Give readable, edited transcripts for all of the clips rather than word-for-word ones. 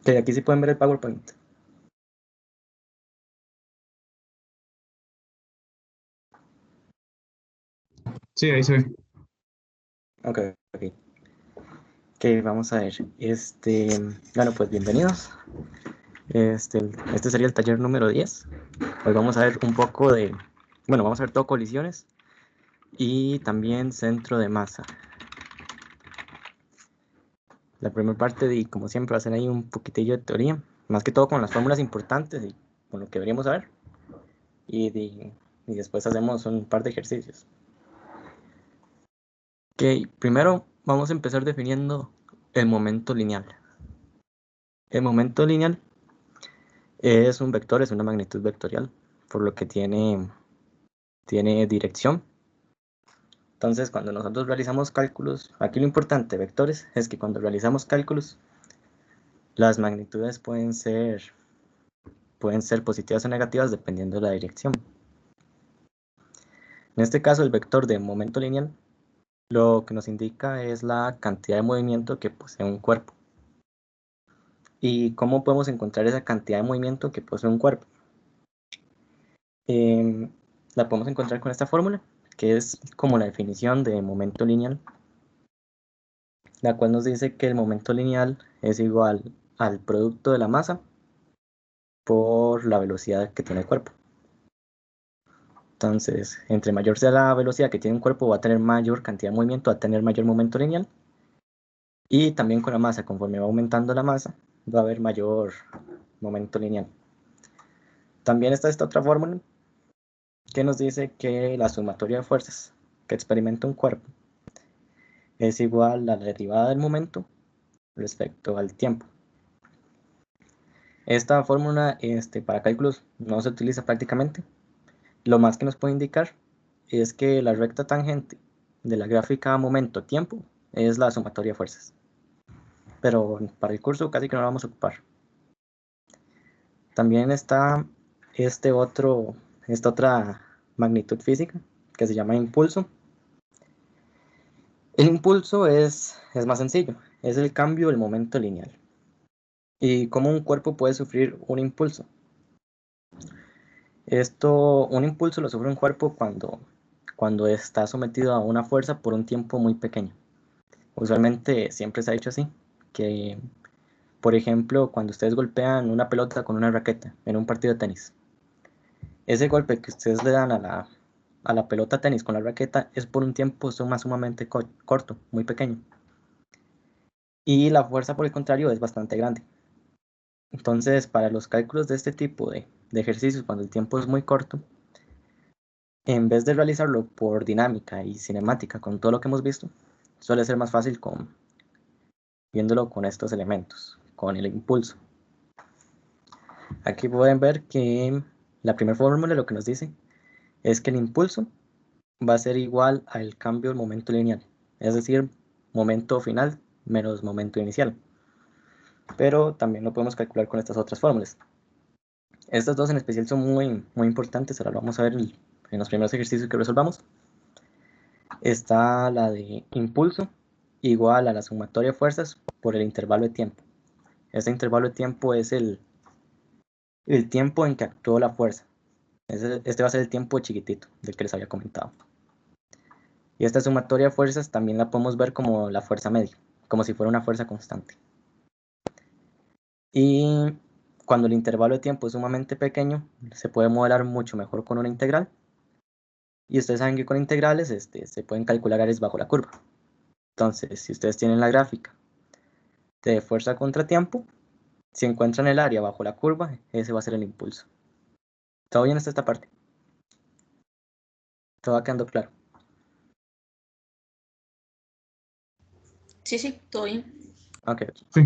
Que aquí sí pueden ver el PowerPoint. Sí, ahí se ve. Ok, ok. Ok, vamos a ver. Bueno, pues bienvenidos. Este sería el taller número 10. Hoy vamos a ver un poco de, bueno, vamos a ver todo colisiones y también centro de masa. La primera parte, como siempre, va a ser ahí un poquitillo de teoría, más que todo con las fórmulas importantes y con lo que deberíamos saber. Y después hacemos un par de ejercicios. Ok, primero vamos a empezar definiendo el momento lineal. El momento lineal es un vector, es una magnitud vectorial, por lo que tiene dirección. Entonces, cuando nosotros realizamos cálculos, aquí lo importante, vectores, es que cuando realizamos cálculos, las magnitudes pueden ser positivas o negativas dependiendo de la dirección. En este caso, el vector de momento lineal lo que nos indica es la cantidad de movimiento que posee un cuerpo. ¿Y cómo podemos encontrar esa cantidad de movimiento que posee un cuerpo? La podemos encontrar con esta fórmula, que es como la definición de momento lineal, la cual nos dice que el momento lineal es igual al producto de la masa por la velocidad que tiene el cuerpo. Entonces, entre mayor sea la velocidad que tiene un cuerpo, va a tener mayor cantidad de movimiento, va a tener mayor momento lineal. Y también con la masa, conforme va aumentando la masa, va a haber mayor momento lineal. También está esta otra fórmula que nos dice que la sumatoria de fuerzas que experimenta un cuerpo es igual a la derivada del momento respecto al tiempo. Esta fórmula para cálculos no se utiliza prácticamente. Lo más que nos puede indicar es que la recta tangente de la gráfica momento-tiempo es la sumatoria de fuerzas. Pero para el curso casi que no lo vamos a ocupar. También está esta otra magnitud física que se llama impulso. El impulso es más sencillo, es el cambio del momento lineal. ¿Y cómo un cuerpo puede sufrir un impulso? Un impulso lo sufre un cuerpo cuando está sometido a una fuerza por un tiempo muy pequeño. Usualmente siempre se ha dicho así, que por ejemplo cuando ustedes golpean una pelota con una raqueta en un partido de tenis, ese golpe que ustedes le dan a la pelota tenis con la raqueta es por un tiempo sumamente corto, muy pequeño. Y la fuerza, por el contrario, es bastante grande. Entonces, para los cálculos de este tipo de ejercicios, cuando el tiempo es muy corto, en vez de realizarlo por dinámica y cinemática con todo lo que hemos visto, suele ser más fácil viéndolo con estos elementos, con el impulso. Aquí pueden ver que la primera fórmula lo que nos dice es que el impulso va a ser igual al cambio del momento lineal, es decir, momento final menos momento inicial. Pero también lo podemos calcular con estas otras fórmulas. Estas dos en especial son muy importantes, ahora lo vamos a ver en los primeros ejercicios que resolvamos. Está la de impulso igual a la sumatoria de fuerzas por el intervalo de tiempo. Este intervalo de tiempo es el tiempo en que actuó la fuerza. Este va a ser el tiempo chiquitito del que les había comentado. Y esta sumatoria de fuerzas también la podemos ver como la fuerza media, como si fuera una fuerza constante. Y cuando el intervalo de tiempo es sumamente pequeño, se puede modelar mucho mejor con una integral. Y ustedes saben que con integrales se pueden calcular áreas bajo la curva. Entonces, si ustedes tienen la gráfica de fuerza contra tiempo, si encuentran el área bajo la curva, ese va a ser el impulso. ¿Todo bien hasta esta parte? ¿Todo va quedando claro? Sí, sí, todo bien. Ok. Sí.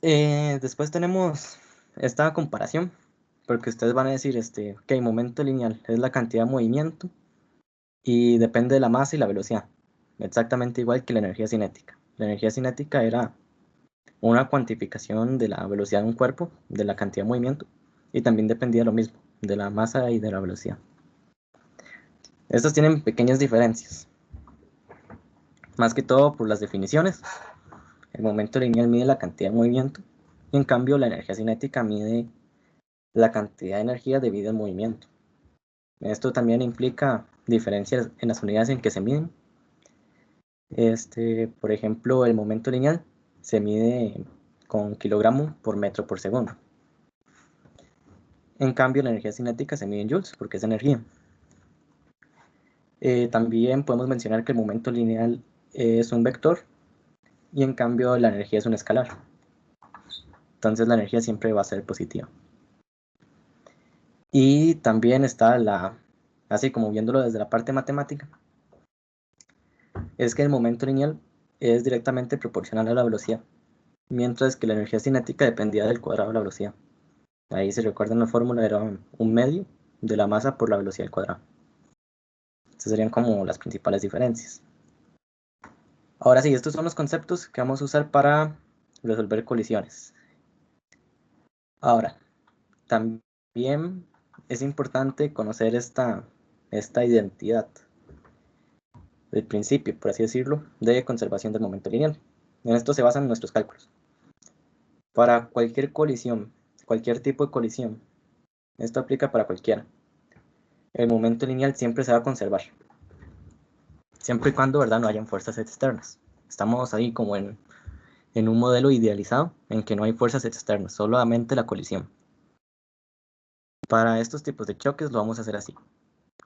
Después tenemos esta comparación, porque ustedes van a decir, ok, momento lineal es la cantidad de movimiento y depende de la masa y la velocidad. Exactamente igual que la energía cinética. La energía cinética era una cuantificación de la velocidad de un cuerpo, de la cantidad de movimiento, y también dependía de lo mismo, de la masa y de la velocidad. Estas tienen pequeñas diferencias, más que todo por las definiciones. El momento lineal mide la cantidad de movimiento y en cambio la energía cinética mide la cantidad de energía debido al movimiento. Esto también implica diferencias en las unidades en que se miden. Por ejemplo, el momento lineal se mide con kilogramo por metro por segundo. En cambio, la energía cinética se mide en joules porque es energía. También podemos mencionar que el momento lineal es un vector y en cambio la energía es un escalar. Entonces la energía siempre va a ser positiva. Y también está así como viéndolo desde la parte matemática, es que el momento lineal es directamente proporcional a la velocidad, mientras que la energía cinética dependía del cuadrado de la velocidad. Ahí se recuerdan la fórmula, era un medio de la masa por la velocidad al cuadrado. Estas serían como las principales diferencias. Ahora sí, estos son los conceptos que vamos a usar para resolver colisiones. Ahora, también es importante conocer esta identidad, el principio, por así decirlo, de conservación del momento lineal. En esto se basan nuestros cálculos. Para cualquier colisión, cualquier tipo de colisión, esto aplica para cualquiera, el momento lineal siempre se va a conservar, siempre y cuando, ¿verdad?, no hayan fuerzas externas. Estamos ahí como en un modelo idealizado en que no hay fuerzas externas, solamente la colisión. Para estos tipos de choques lo vamos a hacer así,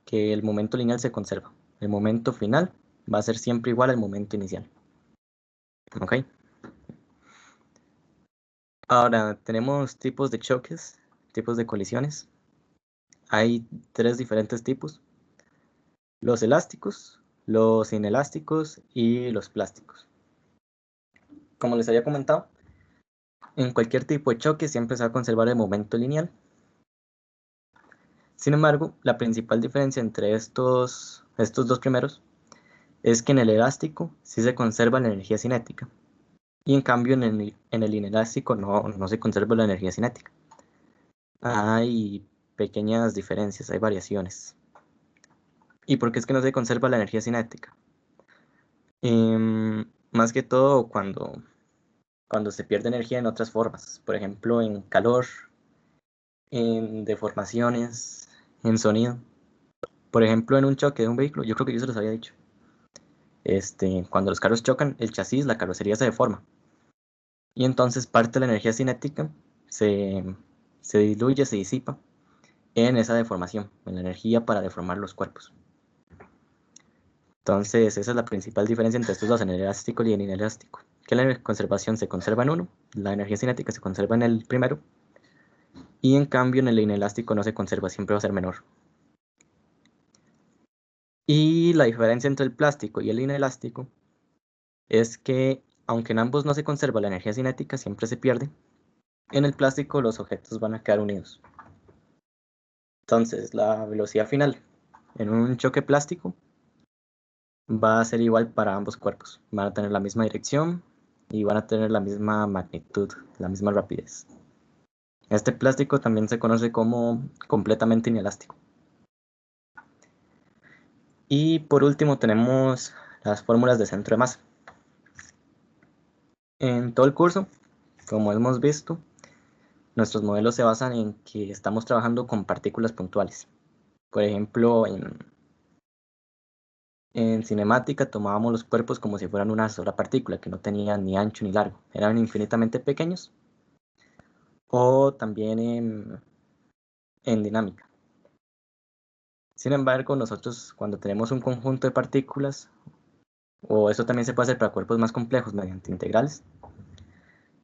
que el momento lineal se conserva. El momento final va a ser siempre igual al momento inicial. ¿Ok? Ahora, tenemos tipos de choques, tipos de colisiones. Hay 3 diferentes tipos: los elásticos, los inelásticos y los plásticos. Como les había comentado, en cualquier tipo de choque siempre se va a conservar el momento lineal. Sin embargo, la principal diferencia entre estos dos primeros es que en el elástico sí se conserva la energía cinética y en cambio en el inelástico no se conserva la energía cinética. Hay pequeñas diferencias, hay variaciones. ¿Y por qué es que no se conserva la energía cinética? Más que todo cuando se pierde energía en otras formas, por ejemplo en calor, en deformaciones, en sonido. Por ejemplo, en un choque de un vehículo, yo creo que yo se los había dicho. Cuando los carros chocan, el chasis, la carrocería se deforma. Y entonces parte de la energía cinética se diluye, se disipa en esa deformación, en la energía para deformar los cuerpos. Entonces, esa es la principal diferencia entre estos dos, en el elástico y el inelástico. Que la conservación se conserva en uno, la energía cinética se conserva en el primero, y en cambio en el inelástico no se conserva, siempre va a ser menor. Y la diferencia entre el plástico y el inelástico es que, aunque en ambos no se conserva la energía cinética, siempre se pierde. En el plástico los objetos van a quedar unidos. Entonces, la velocidad final en un choque plástico va a ser igual para ambos cuerpos. Van a tener la misma dirección y van a tener la misma magnitud, la misma rapidez. Este plástico también se conoce como completamente inelástico. Y por último tenemos las fórmulas de centro de masa. En todo el curso, como hemos visto, nuestros modelos se basan en que estamos trabajando con partículas puntuales. Por ejemplo, en cinemática tomábamos los cuerpos como si fueran una sola partícula, que no tenían ni ancho ni largo, eran infinitamente pequeños. O también en dinámica. Sin embargo, nosotros cuando tenemos un conjunto de partículas, o eso también se puede hacer para cuerpos más complejos mediante integrales,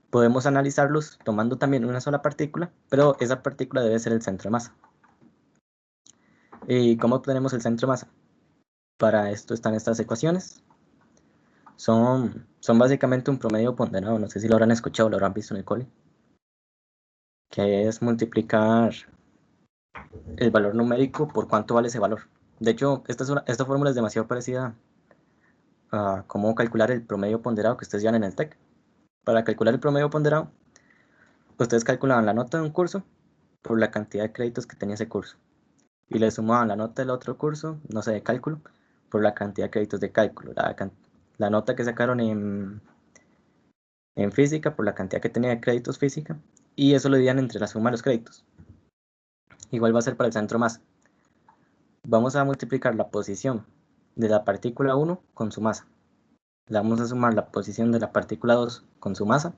podemos analizarlos tomando también una sola partícula, pero esa partícula debe ser el centro de masa. ¿Y cómo obtenemos el centro de masa? Para esto están estas ecuaciones. Son básicamente un promedio ponderado, no sé si lo habrán escuchado o lo habrán visto en el cole, que es multiplicar el valor numérico por cuánto vale ese valor. De hecho, esta fórmula es demasiado parecida a cómo calcular el promedio ponderado que ustedes llevan en el TEC. Para calcular el promedio ponderado, ustedes calculaban la nota de un curso por la cantidad de créditos que tenía ese curso. Y le sumaban la nota del otro curso, no sé, de cálculo, por la cantidad de créditos de cálculo. La nota que sacaron en física por la cantidad que tenía de créditos física, y eso lo dividían entre la suma de los créditos. Igual va a ser para el centro masa. Vamos a multiplicar la posición de la partícula 1 con su masa. Le vamos a sumar la posición de la partícula 2 con su masa,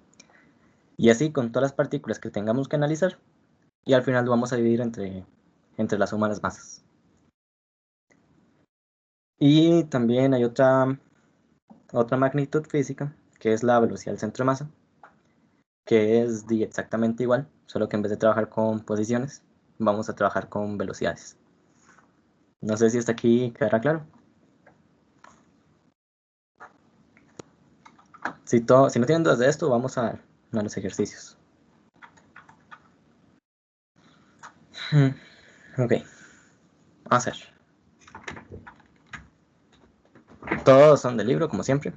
y así con todas las partículas que tengamos que analizar, y al final lo vamos a dividir entre la suma de las masas. Y también hay otra magnitud física, que es la velocidad del centro de masa, que es exactamente igual, solo que en vez de trabajar con posiciones, vamos a trabajar con velocidades. No sé si hasta aquí quedará claro. Si no tienen dudas de esto, vamos a los ejercicios. Ok, vamos a ver. Todos son del libro, como siempre.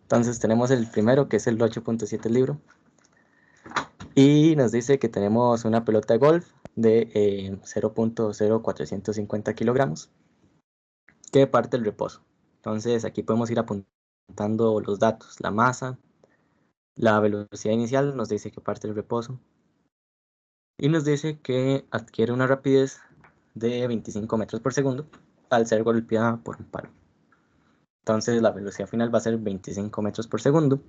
Entonces tenemos el primero, que es el 8.7 del libro. Y nos dice que tenemos una pelota de golf de 0.0450 kilogramos que parte del reposo. Entonces aquí podemos ir apuntando los datos. La masa, la velocidad inicial nos dice que parte del reposo. Y nos dice que adquiere una rapidez de 25 metros por segundo al ser golpeada por un palo. Entonces la velocidad final va a ser 25 metros por segundo.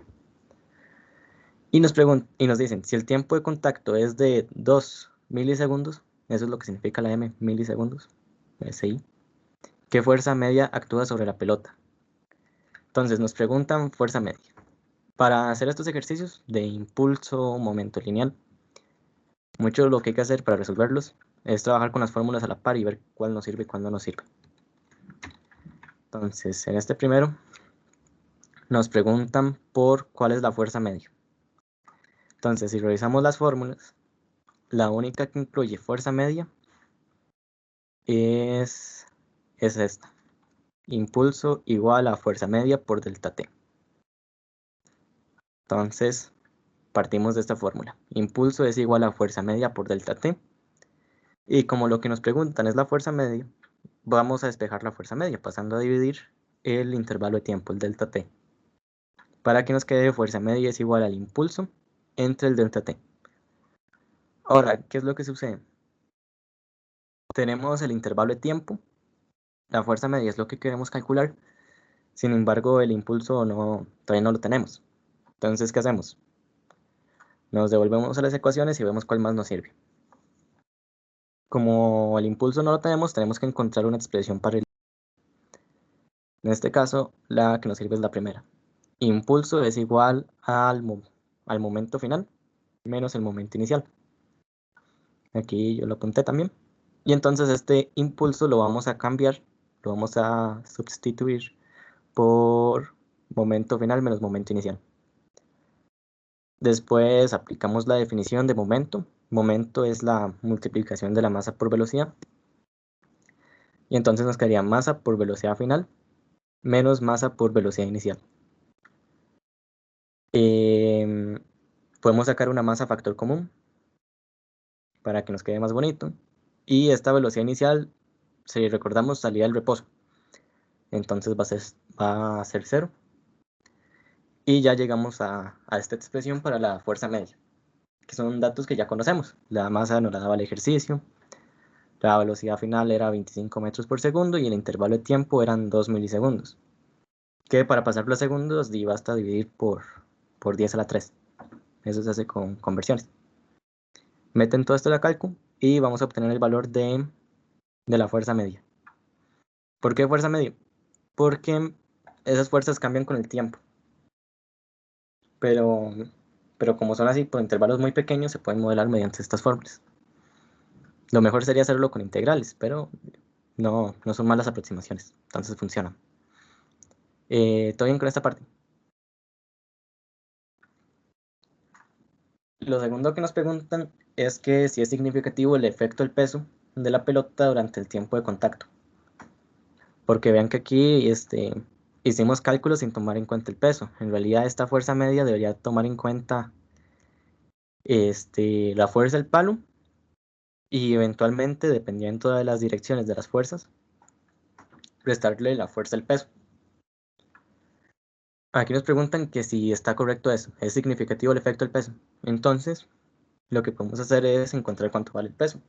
Y nos dicen, si el tiempo de contacto es de 2 milisegundos, eso es lo que significa la M, milisegundos, SI, ¿qué fuerza media actúa sobre la pelota? Entonces nos preguntan fuerza media. Para hacer estos ejercicios de impulso, momento lineal, mucho de lo que hay que hacer para resolverlos es trabajar con las fórmulas a la par y ver cuál nos sirve y cuál no nos sirve. Entonces, en este primero, nos preguntan por cuál es la fuerza media. Entonces, si revisamos las fórmulas, la única que incluye fuerza media es esta. Impulso igual a fuerza media por delta T. Entonces, partimos de esta fórmula. Impulso es igual a fuerza media por delta T. Y como lo que nos preguntan es la fuerza media, vamos a despejar la fuerza media, pasando a dividir el intervalo de tiempo, el delta T. Para que nos quede fuerza media es igual al impulso entre el delta T. Ahora, ¿qué es lo que sucede? Tenemos el intervalo de tiempo, la fuerza media es lo que queremos calcular, sin embargo el impulso todavía no lo tenemos. Entonces, ¿qué hacemos? Nos devolvemos a las ecuaciones y vemos cuál más nos sirve. Como el impulso no lo tenemos que encontrar una expresión para el... En este caso, la que nos sirve es la primera. Impulso es igual al momento final menos el momento inicial. Aquí yo lo apunté también. Y entonces este impulso lo vamos a cambiar, lo vamos a sustituir por momento final menos momento inicial. Después aplicamos la definición de momento. Momento es la multiplicación de la masa por velocidad. Y entonces nos quedaría masa por velocidad final menos masa por velocidad inicial. Podemos sacar una masa factor común para que nos quede más bonito. Y esta velocidad inicial, si recordamos, salía del reposo. Entonces va a ser 0. Y ya llegamos a esta expresión para la fuerza media, que son datos que ya conocemos. La masa nos la daba el ejercicio, la velocidad final era 25 metros por segundo y el intervalo de tiempo eran 2 milisegundos. Que para pasar los segundos basta dividir por 10 a la 3. Eso se hace con conversiones. Meten todo esto en la cálculo y vamos a obtener el valor de la fuerza media. ¿Por qué fuerza media? Porque esas fuerzas cambian con el tiempo. Pero como son así por intervalos muy pequeños, se pueden modelar mediante estas fórmulas. Lo mejor sería hacerlo con integrales, pero no son malas aproximaciones, entonces funcionan. ¿Todo bien con esta parte? Lo segundo que nos preguntan es que si es significativo el efecto del peso de la pelota durante el tiempo de contacto. Porque vean que aquí hicimos cálculos sin tomar en cuenta el peso. En realidad esta fuerza media debería tomar en cuenta la fuerza del palo y eventualmente, dependiendo de las direcciones de las fuerzas, restarle la fuerza del peso. Aquí nos preguntan que si está correcto eso, ¿es significativo el efecto del peso? Entonces, lo que podemos hacer es encontrar cuánto vale el peso.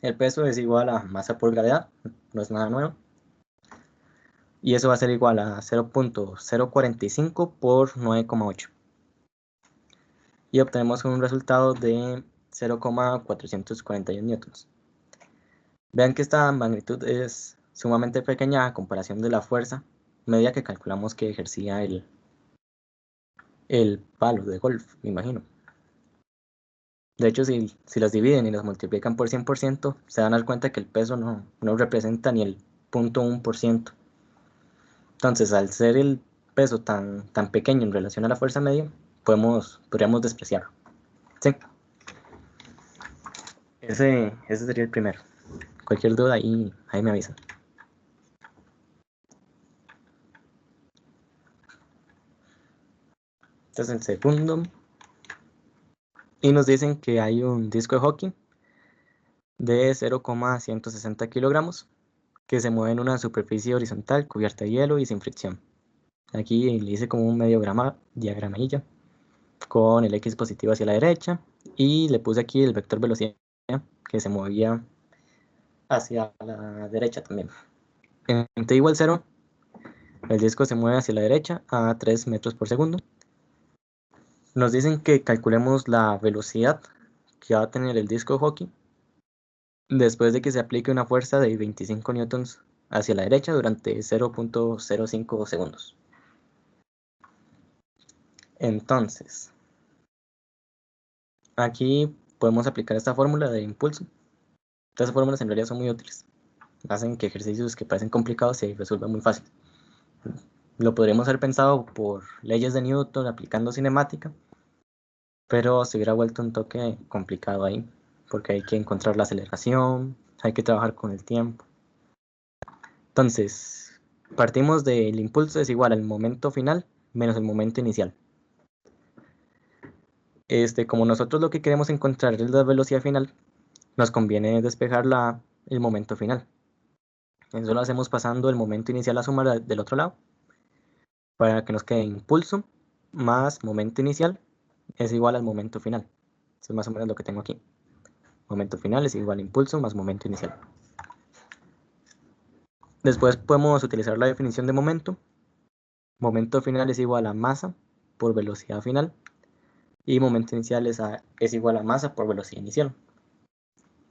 El peso es igual a masa por gravedad, no es nada nuevo. Y eso va a ser igual a 0.045 por 9,8. Y obtenemos un resultado de 0,441 newtons. Vean que esta magnitud es sumamente pequeña a comparación de la fuerza media que calculamos que ejercía el palo de golf, me imagino. De hecho, si las dividen y las multiplican por 100%, se van a dar cuenta que el peso no representa ni el 0.1%. Entonces, al ser el peso tan pequeño en relación a la fuerza media, podríamos despreciarlo. ¿Sí? Ese sería el primero. Cualquier duda ahí me avisan. Este es el segundo. Y nos dicen que hay un disco de hockey de 0,160 kilogramos que se mueve en una superficie horizontal cubierta de hielo y sin fricción. Aquí le hice como un medio diagramilla con el X positivo hacia la derecha y le puse aquí el vector velocidad que se movía hacia la derecha también. En t igual 0, el disco se mueve hacia la derecha a 3 metros por segundo. Nos dicen que calculemos la velocidad que va a tener el disco de hockey después de que se aplique una fuerza de 25 newtons hacia la derecha durante 0.05 segundos. Entonces, aquí podemos aplicar esta fórmula de impulso. Estas fórmulas en realidad son muy útiles. Hacen que ejercicios que parecen complicados se resuelvan muy fácil. Lo podríamos haber pensado por leyes de Newton aplicando cinemática, pero se hubiera vuelto un toque complicado ahí, porque hay que encontrar la aceleración, hay que trabajar con el tiempo. Entonces, partimos del impulso es igual al momento final menos el momento inicial. Como nosotros lo que queremos encontrar es la velocidad final, nos conviene despejar el momento final. Eso lo hacemos pasando el momento inicial a sumar del otro lado, para que nos quede impulso más momento inicial es igual al momento final. Eso es más o menos lo que tengo aquí. Momento final es igual a impulso más momento inicial. Después podemos utilizar la definición de momento. Momento final es igual a masa por velocidad final. Y momento inicial es igual a masa por velocidad inicial.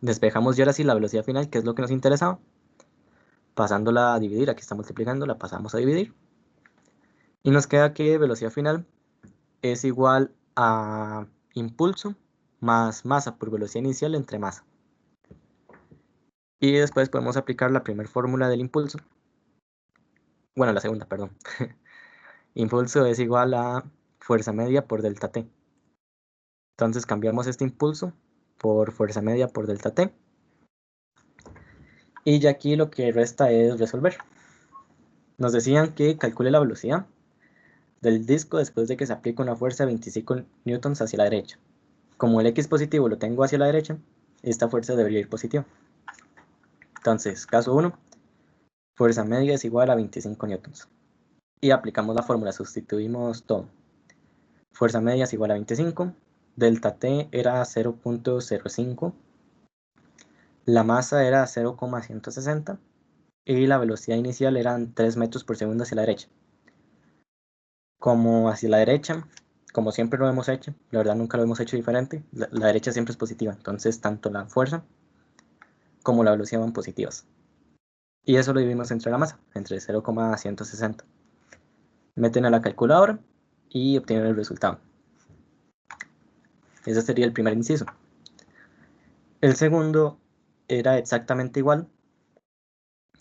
Despejamos ya ahora sí la velocidad final, que es lo que nos interesaba. Pasándola a dividir, aquí está multiplicando, la pasamos a dividir. Y nos queda que velocidad final es igual a impulso más masa por velocidad inicial entre masa. Y después podemos aplicar la primera fórmula del impulso. Bueno, la segunda, perdón. Impulso es igual a fuerza media por delta T. Entonces cambiamos este impulso por fuerza media por delta T. Y ya aquí lo que resta es resolver. Nos decían que calcule la velocidad del disco después de que se aplique una fuerza de 25 newtons hacia la derecha. Como el X positivo lo tengo hacia la derecha, esta fuerza debería ir positiva. Entonces, caso 1, fuerza media es igual a 25 newtons. Y aplicamos la fórmula, sustituimos todo. Fuerza media es igual a 25, delta T era 0.05, la masa era 0,160 y la velocidad inicial eran 3 metros por segundo hacia la derecha. Como hacia la derecha, como siempre lo hemos hecho, la verdad nunca lo hemos hecho diferente, la derecha siempre es positiva, entonces tanto la fuerza como la velocidad van positivas. Y eso lo dividimos entre la masa, entre 0,160. Meten a la calculadora y obtienen el resultado. Ese sería el primer inciso. El segundo era exactamente igual.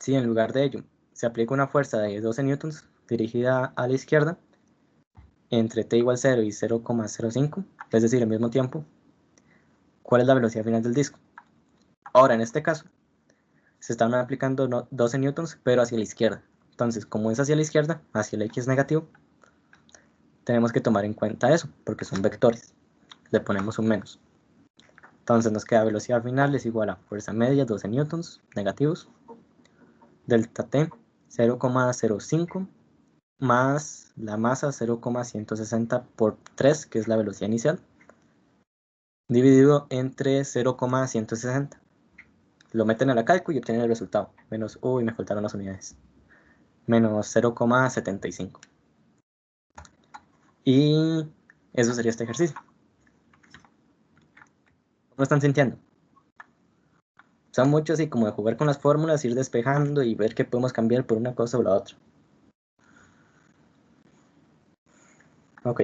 Si en lugar de ello se aplica una fuerza de 12 newtons dirigida a la izquierda, entre t igual 0 y 0,05, es decir, al mismo tiempo, ¿cuál es la velocidad final del disco? Ahora, en este caso, se están aplicando 12 newtons, pero hacia la izquierda. Entonces, como es hacia la izquierda, hacia el x negativo, tenemos que tomar en cuenta eso, porque son vectores. Le ponemos un menos. Entonces nos queda velocidad final es igual a fuerza media 12 newtons negativos, delta t 0,05 más la masa 0,160 por 3, que es la velocidad inicial, dividido entre 0,160. Lo meten a la cálculo y obtienen el resultado. Menos, uy, me faltaron las unidades. Menos 0,75. Y eso sería este ejercicio. ¿Cómo están sintiendo? Son muchos y como de jugar con las fórmulas, ir despejando y ver qué podemos cambiar por una cosa o la otra. Ok.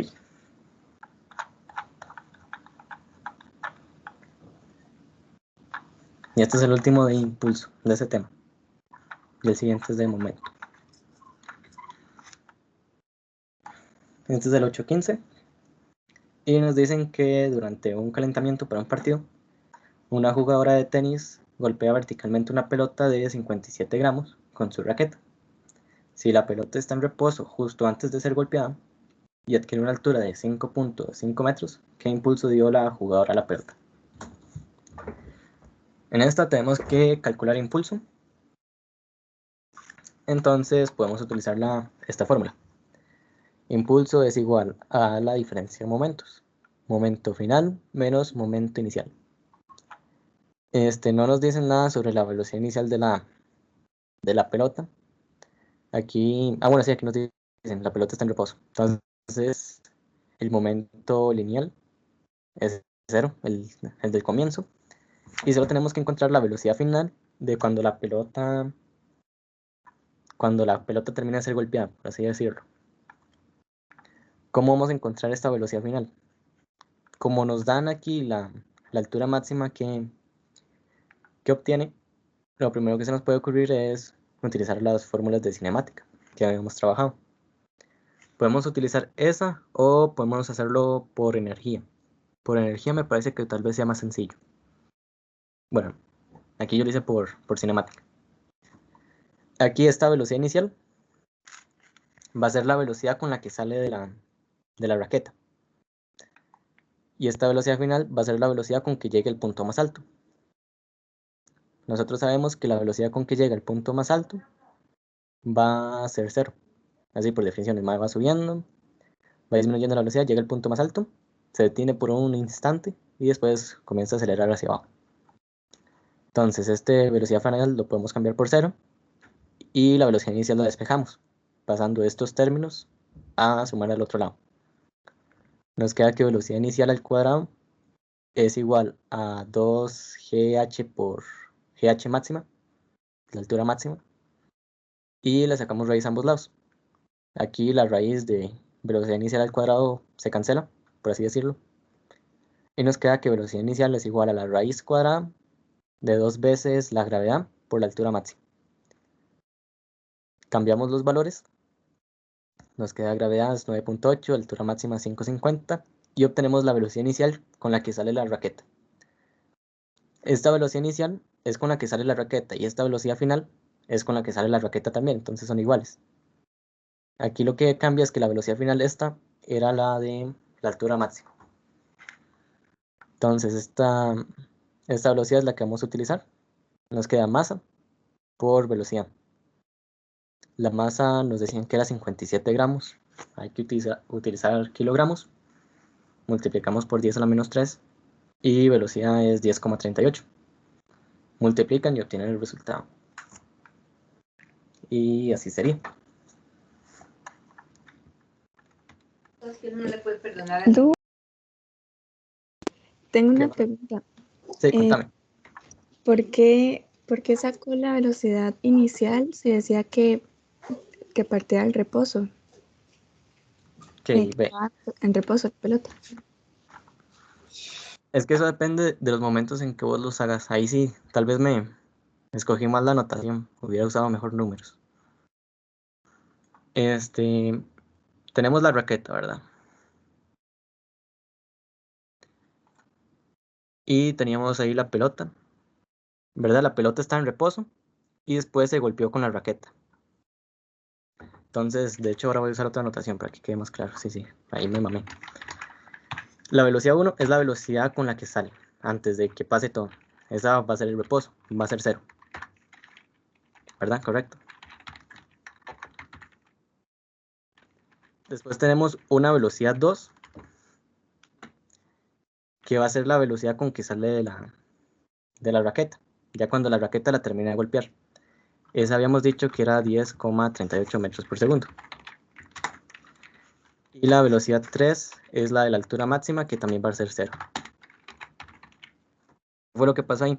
Y este es el último de impulso de ese tema. Y el siguiente es de momento. Este es el 8.15. Y nos dicen que durante un calentamiento para un partido, una jugadora de tenis golpea verticalmente una pelota de 57 gramos con su raqueta. Si la pelota está en reposo justo antes de ser golpeada y adquiere una altura de 5.5 metros, ¿qué impulso dio la jugadora a la pelota? En esta tenemos que calcular impulso. Entonces podemos utilizar esta fórmula. Impulso es igual a la diferencia de momentos. Momento final menos momento inicial. No nos dicen nada sobre la velocidad inicial de la pelota. Aquí, bueno, sí, aquí nos dicen, la pelota está en reposo. Entonces, el momento lineal es 0, el del comienzo. Y solo tenemos que encontrar la velocidad final de cuando la pelota termina de ser golpeada, por así decirlo. ¿Cómo vamos a encontrar esta velocidad final? Como nos dan aquí la altura máxima que obtiene, lo primero que se nos puede ocurrir es utilizar las fórmulas de cinemática que habíamos trabajado. Podemos utilizar esa o podemos hacerlo por energía. Por energía me parece que tal vez sea más sencillo. Bueno, aquí yo lo hice por cinemática. Aquí esta velocidad inicial va a ser la velocidad con la que sale de la raqueta. Y esta velocidad final va a ser la velocidad con que llegue al punto más alto. Nosotros sabemos que la velocidad con que llega al punto más alto va a ser 0. Así por definición, el va subiendo, va disminuyendo la velocidad, llega al punto más alto, se detiene por un instante y después comienza a acelerar hacia abajo. Entonces, velocidad final lo podemos cambiar por 0 y la velocidad inicial la despejamos, pasando estos términos a sumar al otro lado. Nos queda que velocidad inicial al cuadrado es igual a 2gh por gh máxima, la altura máxima, y le sacamos raíz a ambos lados. Aquí la raíz de velocidad inicial al cuadrado se cancela, por así decirlo, y nos queda que velocidad inicial es igual a la raíz cuadrada de 2 veces la gravedad por la altura máxima. Cambiamos los valores, nos queda gravedad es 9.8, altura máxima 5.50 y obtenemos la velocidad inicial con la que sale la raqueta. Esta velocidad inicial es con la que sale la raqueta y esta velocidad final es con la que sale la raqueta también, entonces son iguales. Aquí lo que cambia es que la velocidad final esta era la de la altura máxima. Entonces esta velocidad es la que vamos a utilizar. Nos queda masa por velocidad. La masa nos decían que era 57 gramos. Hay que utilizar kilogramos. Multiplicamos por 10 a la menos 3 y velocidad es 10,38. Multiplican y obtienen el resultado. Y así sería. No le puede perdonar. Tengo una ¿Qué? pregunta. Sí, contame. ¿Por qué sacó la velocidad inicial? Se decía que partía del reposo. Que ve. En reposo, la pelota. Es que eso depende de los momentos en que vos los hagas. Ahí sí, tal vez me escogí mal la anotación. Hubiera usado mejor números. Tenemos la raqueta, ¿verdad? Y teníamos ahí la pelota, ¿verdad? La pelota está en reposo y después se golpeó con la raqueta. Entonces, de hecho, ahora voy a usar otra anotación para que quede más claro. Sí, ahí me mamé. La velocidad 1 es la velocidad con la que sale, antes de que pase todo. Esa va a ser el reposo, va a ser 0. ¿Verdad? Correcto. Después tenemos una velocidad 2, que va a ser la velocidad con que sale de la raqueta, ya cuando la raqueta la termina de golpear. Esa habíamos dicho que era 10,38 metros por segundo. Y la velocidad 3 es la de la altura máxima, que también va a ser 0. ¿Qué fue lo que pasó ahí?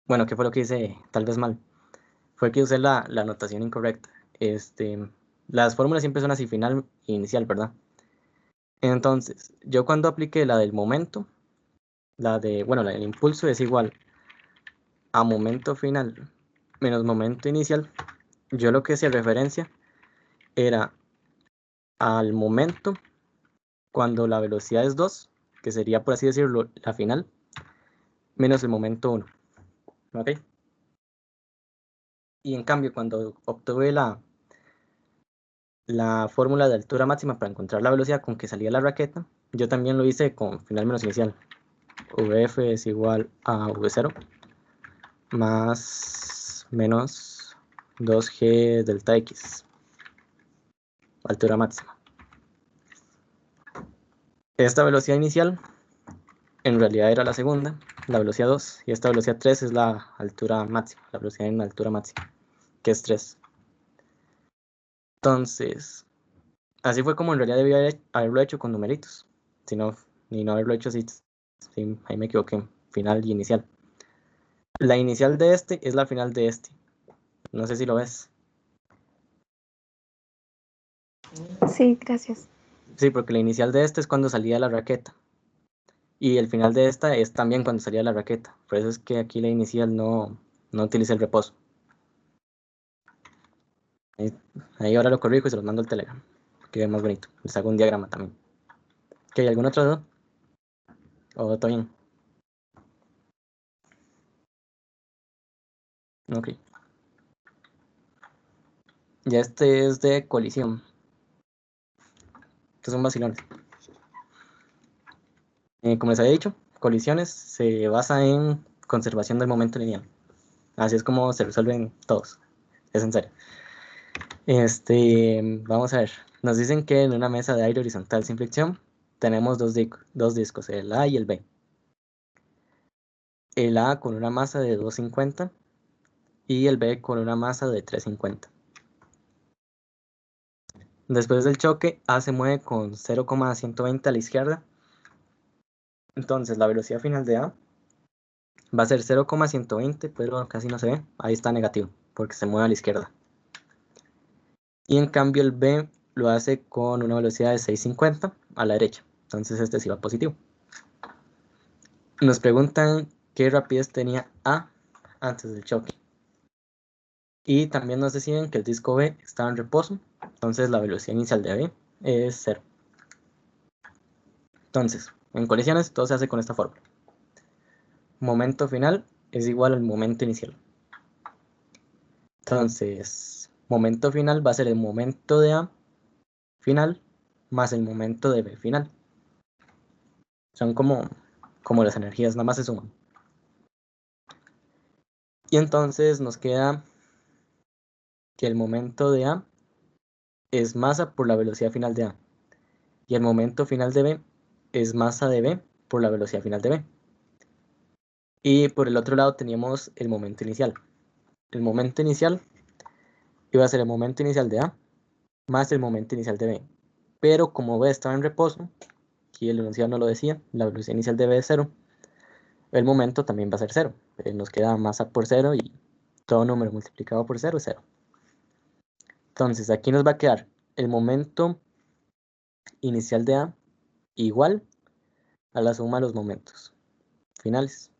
Bueno, ¿qué fue lo que hice tal vez mal? Fue que usé la notación incorrecta. Las fórmulas siempre son así, final e inicial, ¿verdad? Entonces, yo cuando apliqué la del momento, la del impulso es igual a momento final menos momento inicial, yo lo que hacía referencia era al momento cuando la velocidad es 2, que sería, por así decirlo, la final, menos el momento 1. ¿Ok? Y en cambio, cuando obtuve la fórmula de altura máxima para encontrar la velocidad con que salía la raqueta, yo también lo hice con final menos inicial. Vf es igual a V0 más menos 2G delta X, altura máxima. Esta velocidad inicial en realidad era la segunda, la velocidad 2, y esta velocidad 3 es la altura máxima, la velocidad en altura máxima, que es 3. Entonces, así fue como en realidad debía haberlo hecho con numeritos, ni no haberlo hecho así, sí, ahí me equivoqué, final y inicial. La inicial de este es la final de este, no sé si lo ves. Sí, gracias. Sí, porque la inicial de este es cuando salía la raqueta, y el final de esta es también cuando salía la raqueta, por eso es que aquí la inicial no utiliza el reposo. Ahí ahora lo corrijo y se los mando al Telegram, que es más bonito. Les hago un diagrama también. ¿Hay alguna otra duda? ¿O todo bien? Ok. Ya este es de colisión. Estos son vacilones. Como les había dicho, colisiones se basa en conservación del momento lineal. Así es como se resuelven todos. Es en serio. Vamos a ver. Nos dicen que en una mesa de aire horizontal sin fricción tenemos dos discos, el A y el B. El A con una masa de 250 y el B con una masa de 350. Después del choque, A se mueve con 0,120 a la izquierda. Entonces la velocidad final de A va a ser 0,120, pero casi no se ve. Ahí está negativo, porque se mueve a la izquierda. Y en cambio el B lo hace con una velocidad de 650 a la derecha. Entonces este sí va positivo. Nos preguntan qué rapidez tenía A antes del choque. Y también nos decían que el disco B estaba en reposo. Entonces la velocidad inicial de B es 0. Entonces, en colisiones todo se hace con esta fórmula. Momento final es igual al momento inicial. Entonces, momento final va a ser el momento de A final más el momento de B final. Son como las energías, nada más se suman. Y entonces nos queda que el momento de A es masa por la velocidad final de A. Y el momento final de B es masa de B por la velocidad final de B. Y por el otro lado teníamos el momento inicial. El momento inicial iba a ser el momento inicial de A más el momento inicial de B. Pero como B estaba en reposo, aquí el enunciado no lo decía, la velocidad inicial de B es 0, el momento también va a ser 0. Nos queda masa por 0 y todo número multiplicado por 0 es 0. Entonces aquí nos va a quedar el momento inicial de A igual a la suma de los momentos finales.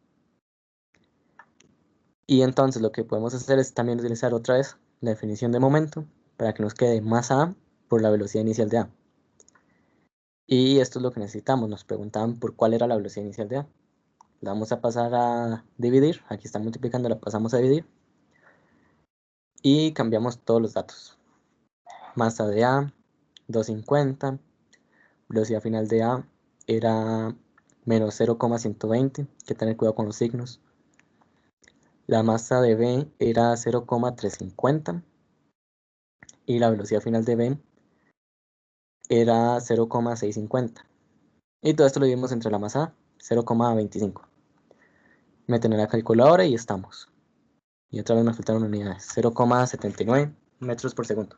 Y entonces lo que podemos hacer es también utilizar otra vez la definición de momento para que nos quede masa A por la velocidad inicial de A. Y esto es lo que necesitamos. Nos preguntaban por cuál era la velocidad inicial de A. La vamos a pasar a dividir. Aquí está multiplicando, la pasamos a dividir. Y cambiamos todos los datos. Masa de A, 250. Velocidad final de A era menos 0,120. Hay que tener cuidado con los signos. La masa de B era 0,350. y la velocidad final de B era 0,650. Y todo esto lo dividimos entre la masa A, 0,25. Meten en la calculadora y estamos. Y otra vez nos faltaron unidades, 0,79 metros por segundo.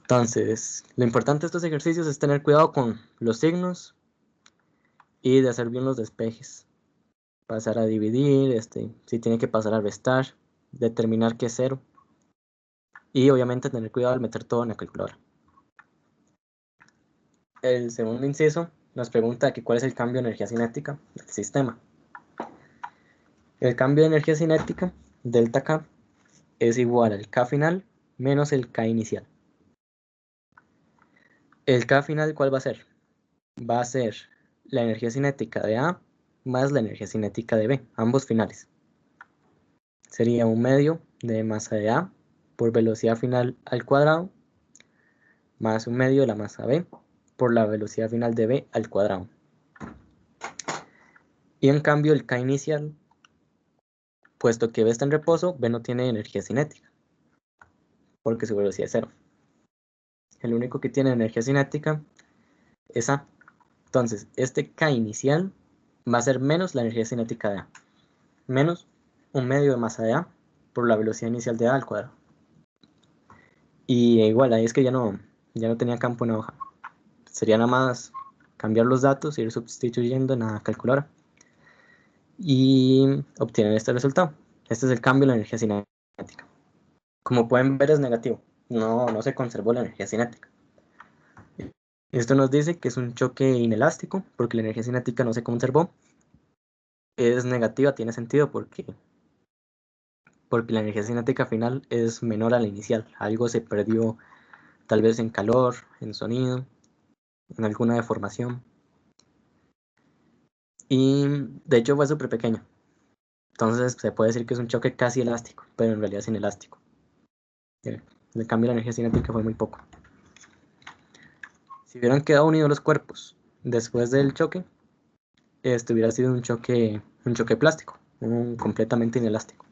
Entonces, lo importante de estos ejercicios es tener cuidado con los signos y de hacer bien los despejes. Pasar a dividir, si tiene que pasar a restar, determinar qué es cero. Y obviamente tener cuidado al meter todo en la calculadora. El segundo inciso nos pregunta que cuál es el cambio de energía cinética del sistema. El cambio de energía cinética, delta K, es igual al K final menos el K inicial. ¿El K final cuál va a ser? Va a ser la energía cinética de A más la energía cinética de B, ambos finales. Sería un medio de masa de A por velocidad final al cuadrado más un medio de la masa B por la velocidad final de B al cuadrado. Y en cambio el K inicial, puesto que B está en reposo, B no tiene energía cinética, porque su velocidad es cero. El único que tiene energía cinética es A. Entonces, este K inicial va a ser menos la energía cinética de A, menos un medio de masa de A por la velocidad inicial de A al cuadrado. Y igual, ahí es que ya no tenía campo en la hoja. Sería nada más cambiar los datos, ir sustituyendo en la calculadora y obtener este resultado. Este es el cambio de la energía cinética. Como pueden ver, es negativo. No se conservó la energía cinética. Esto nos dice que es un choque inelástico porque la energía cinética no se conservó. Es negativa, tiene sentido porque la energía cinética final es menor a la inicial. Algo se perdió tal vez en calor, en sonido, en alguna deformación. Y de hecho fue súper pequeño. Entonces se puede decir que es un choque casi elástico, pero en realidad es inelástico. El cambio de la energía cinética fue muy poco. Si hubieran quedado unidos los cuerpos después del choque, hubiera sido un choque plástico, completamente inelástico.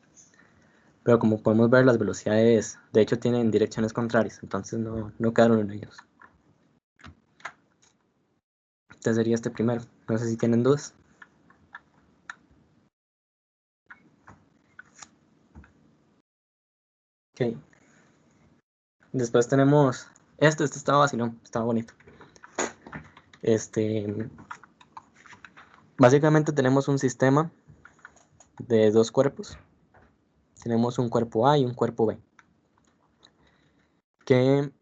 Pero como podemos ver, las velocidades de hecho tienen direcciones contrarias, entonces no quedaron unidos. Este sería este primero. No sé si tienen dudas. Ok. Después tenemos este estaba vacilón, estaba bonito. Básicamente tenemos un sistema de dos cuerpos. Tenemos un cuerpo A y un cuerpo B. Que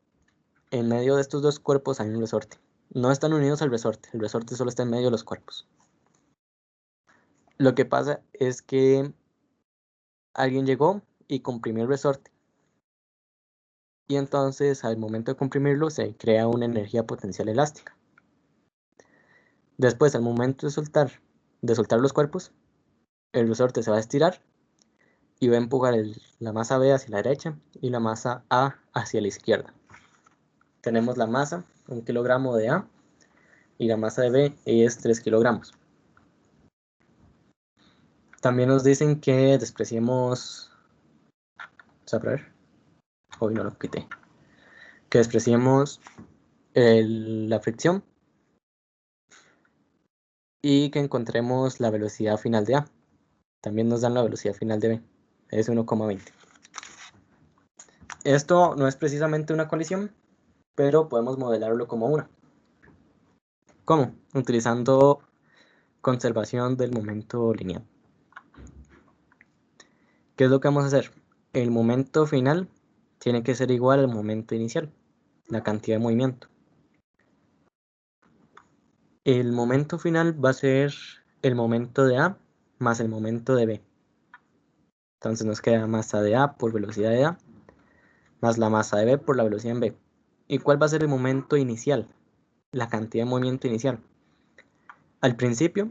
en medio de estos dos cuerpos hay un resorte. No están unidos al resorte. El resorte solo está en medio de los cuerpos. Lo que pasa es que alguien llegó y comprimió el resorte. Y entonces al momento de comprimirlo se crea una energía potencial elástica. Después, al momento de soltar los cuerpos, el resorte se va a estirar y va a empujar la masa B hacia la derecha y la masa A hacia la izquierda. Tenemos la masa, 1 kilogramo de A, y la masa de B es 3 kilogramos. También nos dicen que despreciemos, vamos a ver, hoy no lo quité, que despreciemos la fricción y que encontremos la velocidad final de A. También nos dan la velocidad final de B, es 1,20. Esto no es precisamente una colisión, pero podemos modelarlo como una. ¿Cómo? Utilizando conservación del momento lineal. ¿Qué es lo que vamos a hacer? El momento final tiene que ser igual al momento inicial, la cantidad de movimiento. El momento final va a ser el momento de A más el momento de B. Entonces nos queda masa de A por velocidad de A más la masa de B por la velocidad en B. ¿Y cuál va a ser el momento inicial? La cantidad de movimiento inicial. Al principio,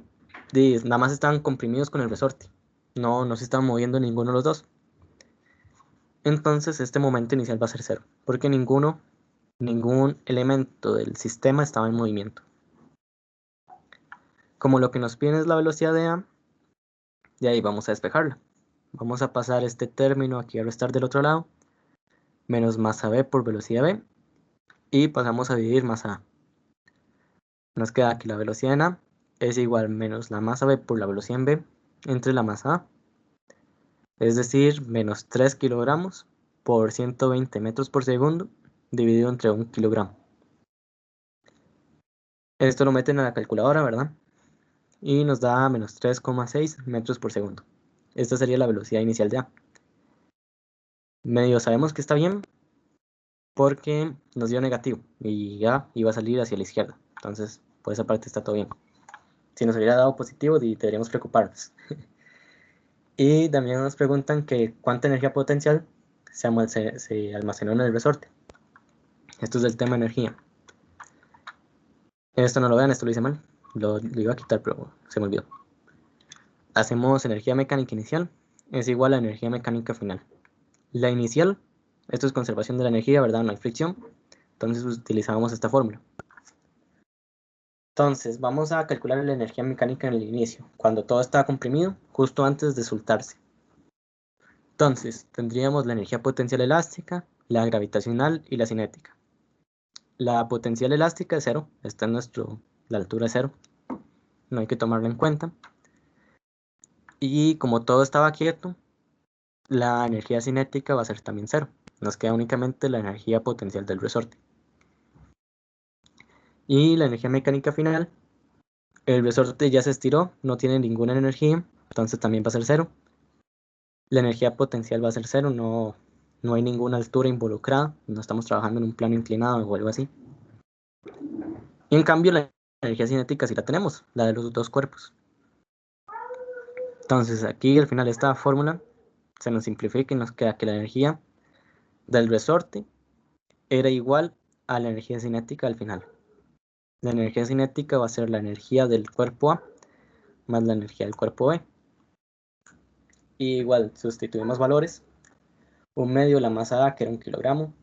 nada más estaban comprimidos con el resorte. No se estaban moviendo ninguno de los dos. Entonces este momento inicial va a ser cero, porque ningún elemento del sistema estaba en movimiento. Como lo que nos piden es la velocidad de A, de ahí vamos a despejarla. vamos a pasar este término aquí a restar del otro lado, menos masa B por velocidad B, y pasamos a dividir masa A. Nos queda que la velocidad en A es igual menos la masa B por la velocidad en B entre la masa A, es decir, menos 3 kilogramos por 120 metros por segundo dividido entre 1 kilogramo. Esto lo meten a la calculadora, ¿verdad? Y nos da menos 3,6 metros por segundo. Esta sería la velocidad inicial de A. Medio sabemos que está bien porque nos dio negativo y A iba a salir hacia la izquierda. Entonces, por esa parte está todo bien. Si nos hubiera dado positivo, deberíamos preocuparnos. Y también nos preguntan que cuánta energía potencial se almacenó en el resorte. Esto es del tema energía. Esto no lo vean, esto lo hice mal. Lo iba a quitar, pero se me olvidó. Hacemos energía mecánica inicial es igual a energía mecánica final. La inicial, esto es conservación de la energía, ¿verdad? No hay fricción. Entonces utilizamos esta fórmula. Entonces, vamos a calcular la energía mecánica en el inicio, cuando todo está comprimido, justo antes de soltarse. Entonces, tendríamos la energía potencial elástica, la gravitacional y la cinética. La potencial elástica es 0, está en la altura es 0, no hay que tomarla en cuenta. Y como todo estaba quieto, la energía cinética va a ser también 0. Nos queda únicamente la energía potencial del resorte. Y la energía mecánica final, el resorte ya se estiró, no tiene ninguna energía, entonces también va a ser 0. La energía potencial va a ser 0, no hay ninguna altura involucrada, no estamos trabajando en un plano inclinado o algo así. Y en cambio la energía cinética sí la tenemos, la de los dos cuerpos. Entonces aquí al final de esta fórmula se nos simplifica y nos queda que la energía del resorte era igual a la energía cinética al final. La energía cinética va a ser la energía del cuerpo A más la energía del cuerpo B. Y igual sustituimos valores. 1/2 la masa A, que era 1 kilogramo,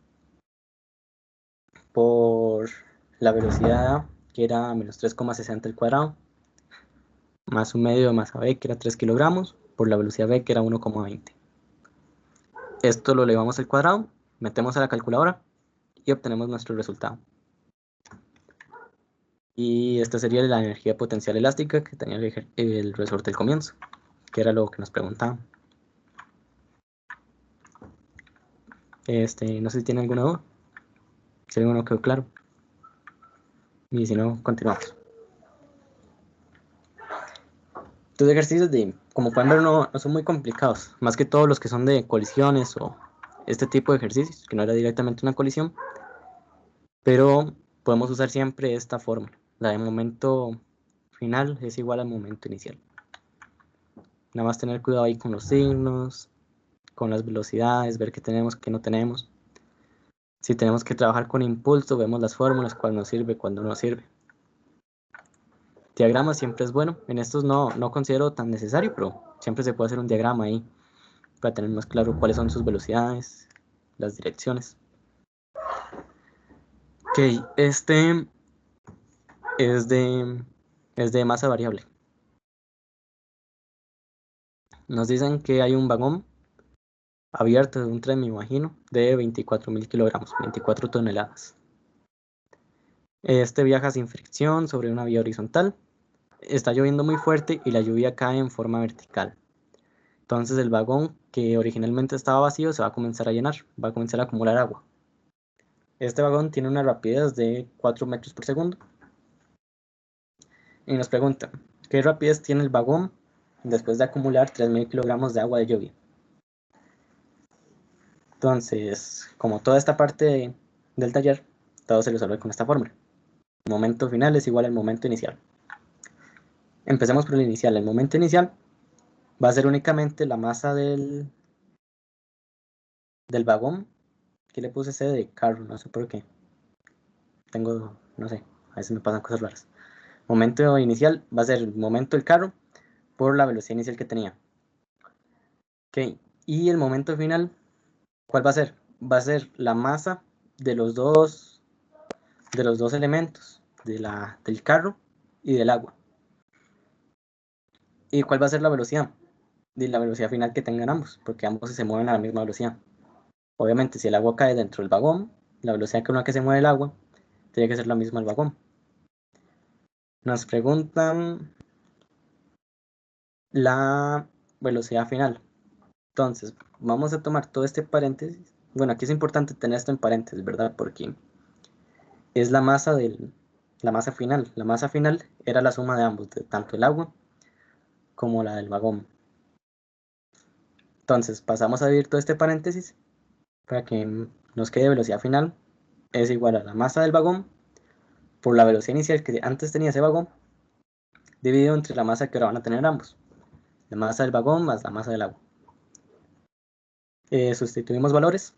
por la velocidad A, que era menos 3,60 al cuadrado, más 1/2 de masa B, que era 3 kilogramos, por la velocidad B, que era 1,20. Esto lo elevamos al cuadrado, metemos a la calculadora y obtenemos nuestro resultado. Y esta sería la energía potencial elástica que tenía el resorte al comienzo, que era lo que nos preguntaban. No sé si tiene alguna duda, si alguno quedó claro. Y si no, continuamos. Estos ejercicios, como pueden ver, no son muy complicados, más que todos los que son de colisiones o este tipo de ejercicios, que no era directamente una colisión, pero podemos usar siempre esta fórmula. La de momento final es igual al momento inicial. Nada más tener cuidado ahí con los signos, con las velocidades, ver qué tenemos, qué no tenemos. Si tenemos que trabajar con impulso, vemos las fórmulas, cuál nos sirve, cuándo no sirve. Diagrama siempre es bueno. En estos no considero tan necesario, pero siempre se puede hacer un diagrama ahí para tener más claro cuáles son sus velocidades, las direcciones. Ok, este es de masa variable. Nos dicen que hay un vagón abierto de un tren, me imagino, de 24.000 kilogramos, 24 toneladas. Este viaja sin fricción sobre una vía horizontal. Está lloviendo muy fuerte y la lluvia cae en forma vertical. Entonces el vagón que originalmente estaba vacío se va a comenzar a llenar, va a comenzar a acumular agua. Este vagón tiene una rapidez de 4 metros por segundo. Y nos preguntan, ¿qué rapidez tiene el vagón después de acumular 3.000 kilogramos de agua de lluvia? Entonces, como toda esta parte del taller, todo se resuelve con esta fórmula. El momento final es igual al momento inicial. Empecemos por el inicial. El momento inicial va a ser únicamente la masa del vagón. Aquí le puse C de carro, no sé por qué. No sé, a veces me pasan cosas raras. Momento inicial va a ser el momento del carro por la velocidad inicial que tenía. Ok, y el momento final, ¿cuál va a ser? Va a ser la masa de los dos elementos, del carro y del agua. ¿Y cuál va a ser la velocidad? de la velocidad final que tengan ambos, porque ambos se mueven a la misma velocidad. Obviamente, si el agua cae dentro del vagón, la velocidad con la que se mueve el agua tiene que ser la misma del vagón. Nos preguntan la velocidad final. Entonces, vamos a tomar todo este paréntesis. Bueno, aquí es importante tener esto en paréntesis, ¿verdad? Porque es la masa final. La masa final era la suma de ambos, de tanto el agua como la del vagón. Entonces, pasamos a dividir todo este paréntesis para que nos quede velocidad final es igual a la masa del vagón por la velocidad inicial que antes tenía ese vagón, dividido entre la masa que ahora van a tener ambos. La masa del vagón más la masa del agua. Sustituimos valores.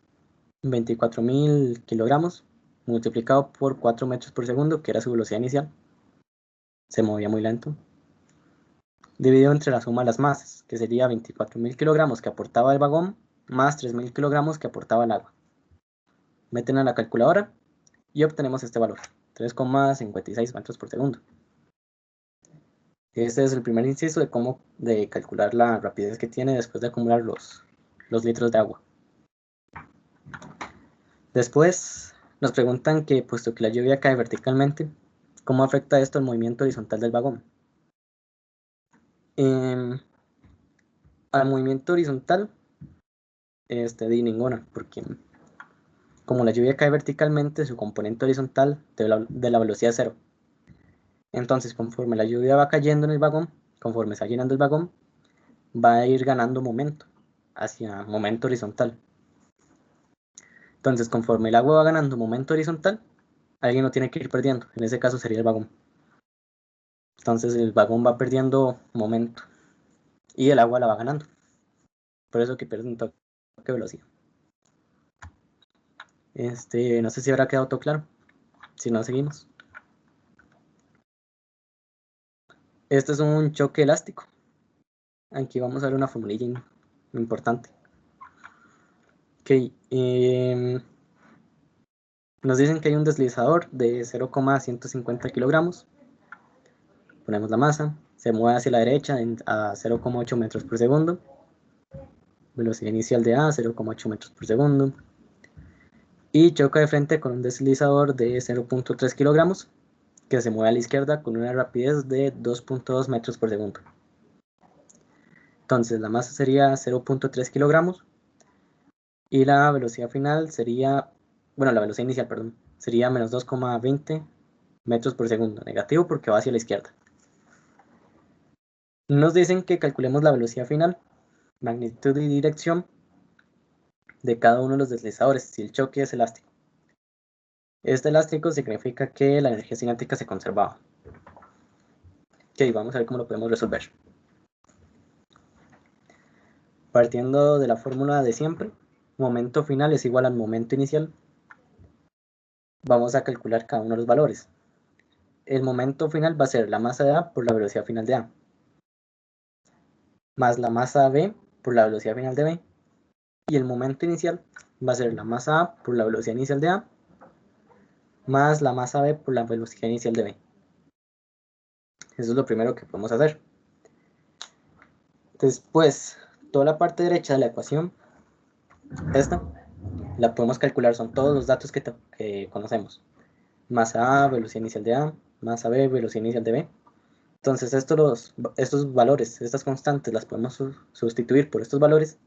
24.000 kilogramos multiplicado por 4 metros por segundo, que era su velocidad inicial. Se movía muy lento. Dividido entre la suma de las masas, que sería 24.000 kilogramos que aportaba el vagón más 3.000 kilogramos que aportaba el agua. Meten a la calculadora y obtenemos este valor, 3,56 metros por segundo. Este es el primer inciso de cómo calcular la rapidez que tiene después de acumular los litros de agua. Después nos preguntan que, puesto que la lluvia cae verticalmente, ¿cómo afecta esto al movimiento horizontal del vagón? Al movimiento horizontal, di ninguna, porque como la lluvia cae verticalmente, su componente horizontal de la velocidad es 0. Entonces, conforme la lluvia va cayendo en el vagón, conforme está llenando el vagón, va a ir ganando momento, hacia momento horizontal. Entonces, conforme el agua va ganando momento horizontal, alguien lo tiene que ir perdiendo. En ese caso sería el vagón. Entonces, el vagón va perdiendo momento y el agua la va ganando. Por eso que pierde un toque de velocidad. No sé si habrá quedado todo claro. Si no, seguimos. Este es un choque elástico. Aquí vamos a ver una formulilla importante. Ok. Nos dicen que hay un deslizador de 0,150 kilogramos. Ponemos la masa. Se mueve hacia la derecha a 0,8 metros por segundo. Velocidad inicial de A, 0,8 metros por segundo. Y choca de frente con un deslizador de 0,3 kilogramos que se mueve a la izquierda con una rapidez de 2,2 metros por segundo. Entonces la masa sería 0,3 kilogramos y la velocidad final sería, bueno, la velocidad inicial, perdón, sería menos 2,20 metros por segundo, negativo porque va hacia la izquierda. Nos dicen que calculemos la velocidad final, magnitud y dirección de cada uno de los deslizadores si el choque es elástico. Este elástico significa que la energía cinética se conservaba. Ok, vamos a ver cómo lo podemos resolver. Partiendo de la fórmula de siempre, momento final es igual al momento inicial. Vamos a calcular cada uno de los valores. El momento final va a ser la masa de A por la velocidad final de A, más la masa B por la velocidad final de B, y el momento inicial va a ser la masa A por la velocidad inicial de A, más la masa B por la velocidad inicial de B. Eso es lo primero que podemos hacer. Después, toda la parte derecha de la ecuación, esta, la podemos calcular, son todos los datos que conocemos. Masa A, velocidad inicial de A, masa B, velocidad inicial de B. Entonces estos valores, estas constantes, las podemos sustituir por estos valores,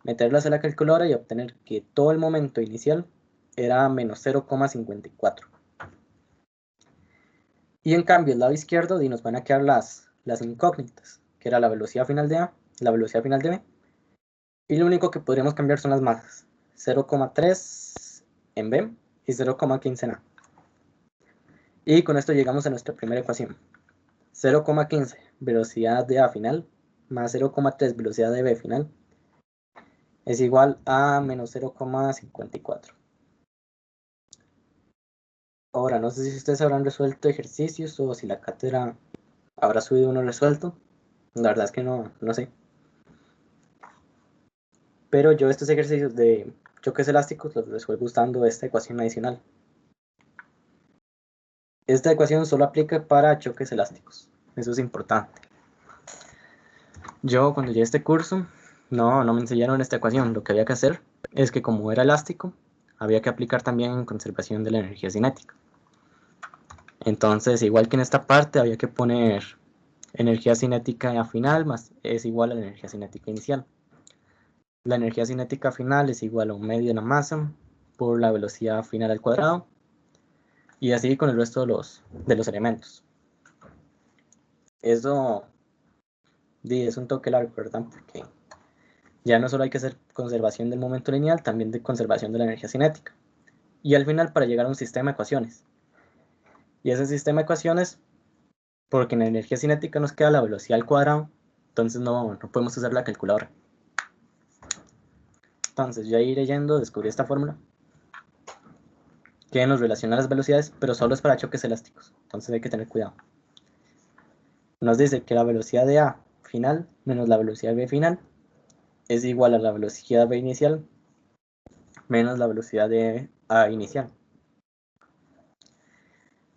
meterlas a la calculadora y obtener que todo el momento inicial era menos 0,54. Y en cambio, el lado izquierdo nos van a quedar las incógnitas, que era la velocidad final de A, la velocidad final de B. Y lo único que podríamos cambiar son las masas, 0,3 en B y 0,15 en A. Y con esto llegamos a nuestra primera ecuación. 0,15 velocidad de A final más 0,3 velocidad de B final es igual a menos 0,54. Ahora, no sé si ustedes habrán resuelto ejercicios o si la cátedra habrá subido uno resuelto. La verdad es que no sé. Pero yo estos ejercicios de choques elásticos los resuelvo usando esta ecuación adicional. Esta ecuación solo aplica para choques elásticos. Eso es importante. Yo cuando llegué a este curso, no me enseñaron esta ecuación. Lo que había que hacer es que como era elástico, había que aplicar también conservación de la energía cinética. Entonces, igual que en esta parte, había que poner energía cinética final más es igual a la energía cinética inicial. La energía cinética final es igual a un medio de la masa por la velocidad final al cuadrado, y así con el resto de los elementos. Eso es un toque largo, ¿verdad? Porque ya no solo hay que hacer conservación del momento lineal, también de conservación de la energía cinética. Y al final para llegar a un sistema de ecuaciones. Y ese sistema de ecuaciones, porque en la energía cinética nos queda la velocidad al cuadrado, entonces no podemos usar la calculadora. Entonces yo ahí leyendo descubrí esta fórmula que nos relaciona las velocidades, pero solo es para choques elásticos. Entonces hay que tener cuidado. Nos dice que la velocidad de A final menos la velocidad de B final es igual a la velocidad B inicial menos la velocidad de A inicial.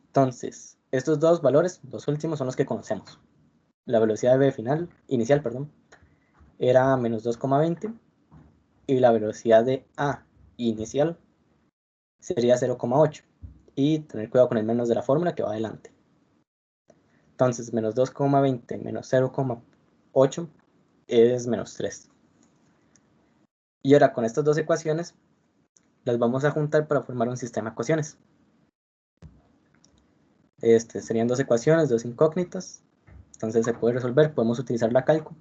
Entonces, estos dos valores, los últimos, son los que conocemos. La velocidad de B final, inicial, perdón, era menos 2,20 y la velocidad de A inicial sería 0,8. Y tener cuidado con el menos de la fórmula que va adelante. Entonces, menos 2,20 menos 0,8 es menos 3. Y ahora con estas dos ecuaciones las vamos a juntar para formar un sistema de ecuaciones. Serían dos ecuaciones, dos incógnitas. Entonces se puede resolver, podemos utilizar la calco.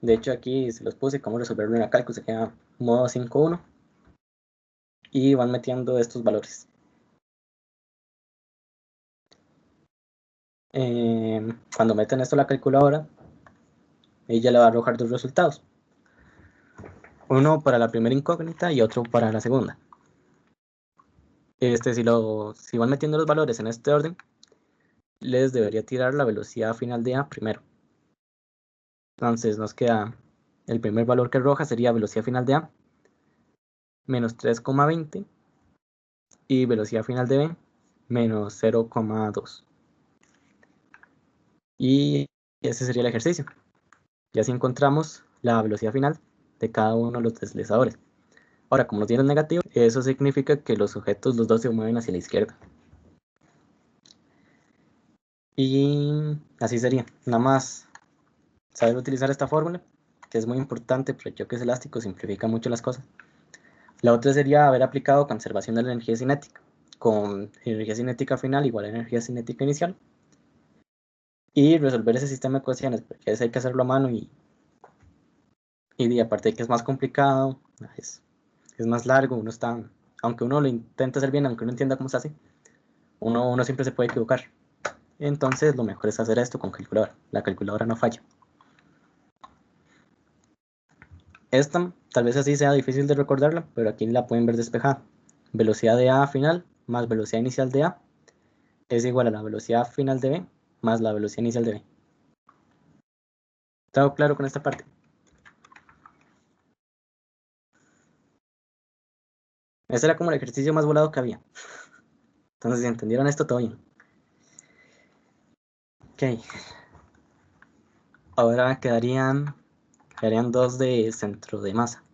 De hecho aquí se los puse cómo resolverlo en la calco, se queda modo 5.1. Y van metiendo estos valores. Cuando meten esto a la calculadora, ella le va a arrojar dos resultados. Uno para la primera incógnita y otro para la segunda. Si van metiendo los valores en este orden, les debería tirar la velocidad final de A primero. Entonces nos queda el primer valor que arroja sería velocidad final de A menos 3,20 y velocidad final de B menos 0,2. Y ese sería el ejercicio. Y así encontramos la velocidad final de cada uno de los deslizadores. Ahora, como nos dieron negativo, eso significa que los objetos, los dos, se mueven hacia la izquierda. Y así sería. Nada más saber utilizar esta fórmula, que es muy importante para choques elásticos, simplifica mucho las cosas. La otra sería haber aplicado conservación de la energía cinética, con energía cinética final igual a energía cinética inicial. Y resolver ese sistema de ecuaciones, porque eso hay que hacerlo a mano y aparte de que es más complicado, es más largo, aunque uno lo intente hacer bien, aunque uno entienda cómo se hace, uno siempre se puede equivocar. Entonces lo mejor es hacer esto con calculadora. La calculadora no falla. Esta tal vez así sea difícil de recordarla, pero aquí la pueden ver despejada. Velocidad de A final más velocidad inicial de A es igual a la velocidad final de B más la velocidad inicial de B. ¿Está claro con esta parte? Ese era como el ejercicio más volado que había. Entonces, si entendieron esto, todo bien. Ok. Ahora quedarían dos de centro de masa.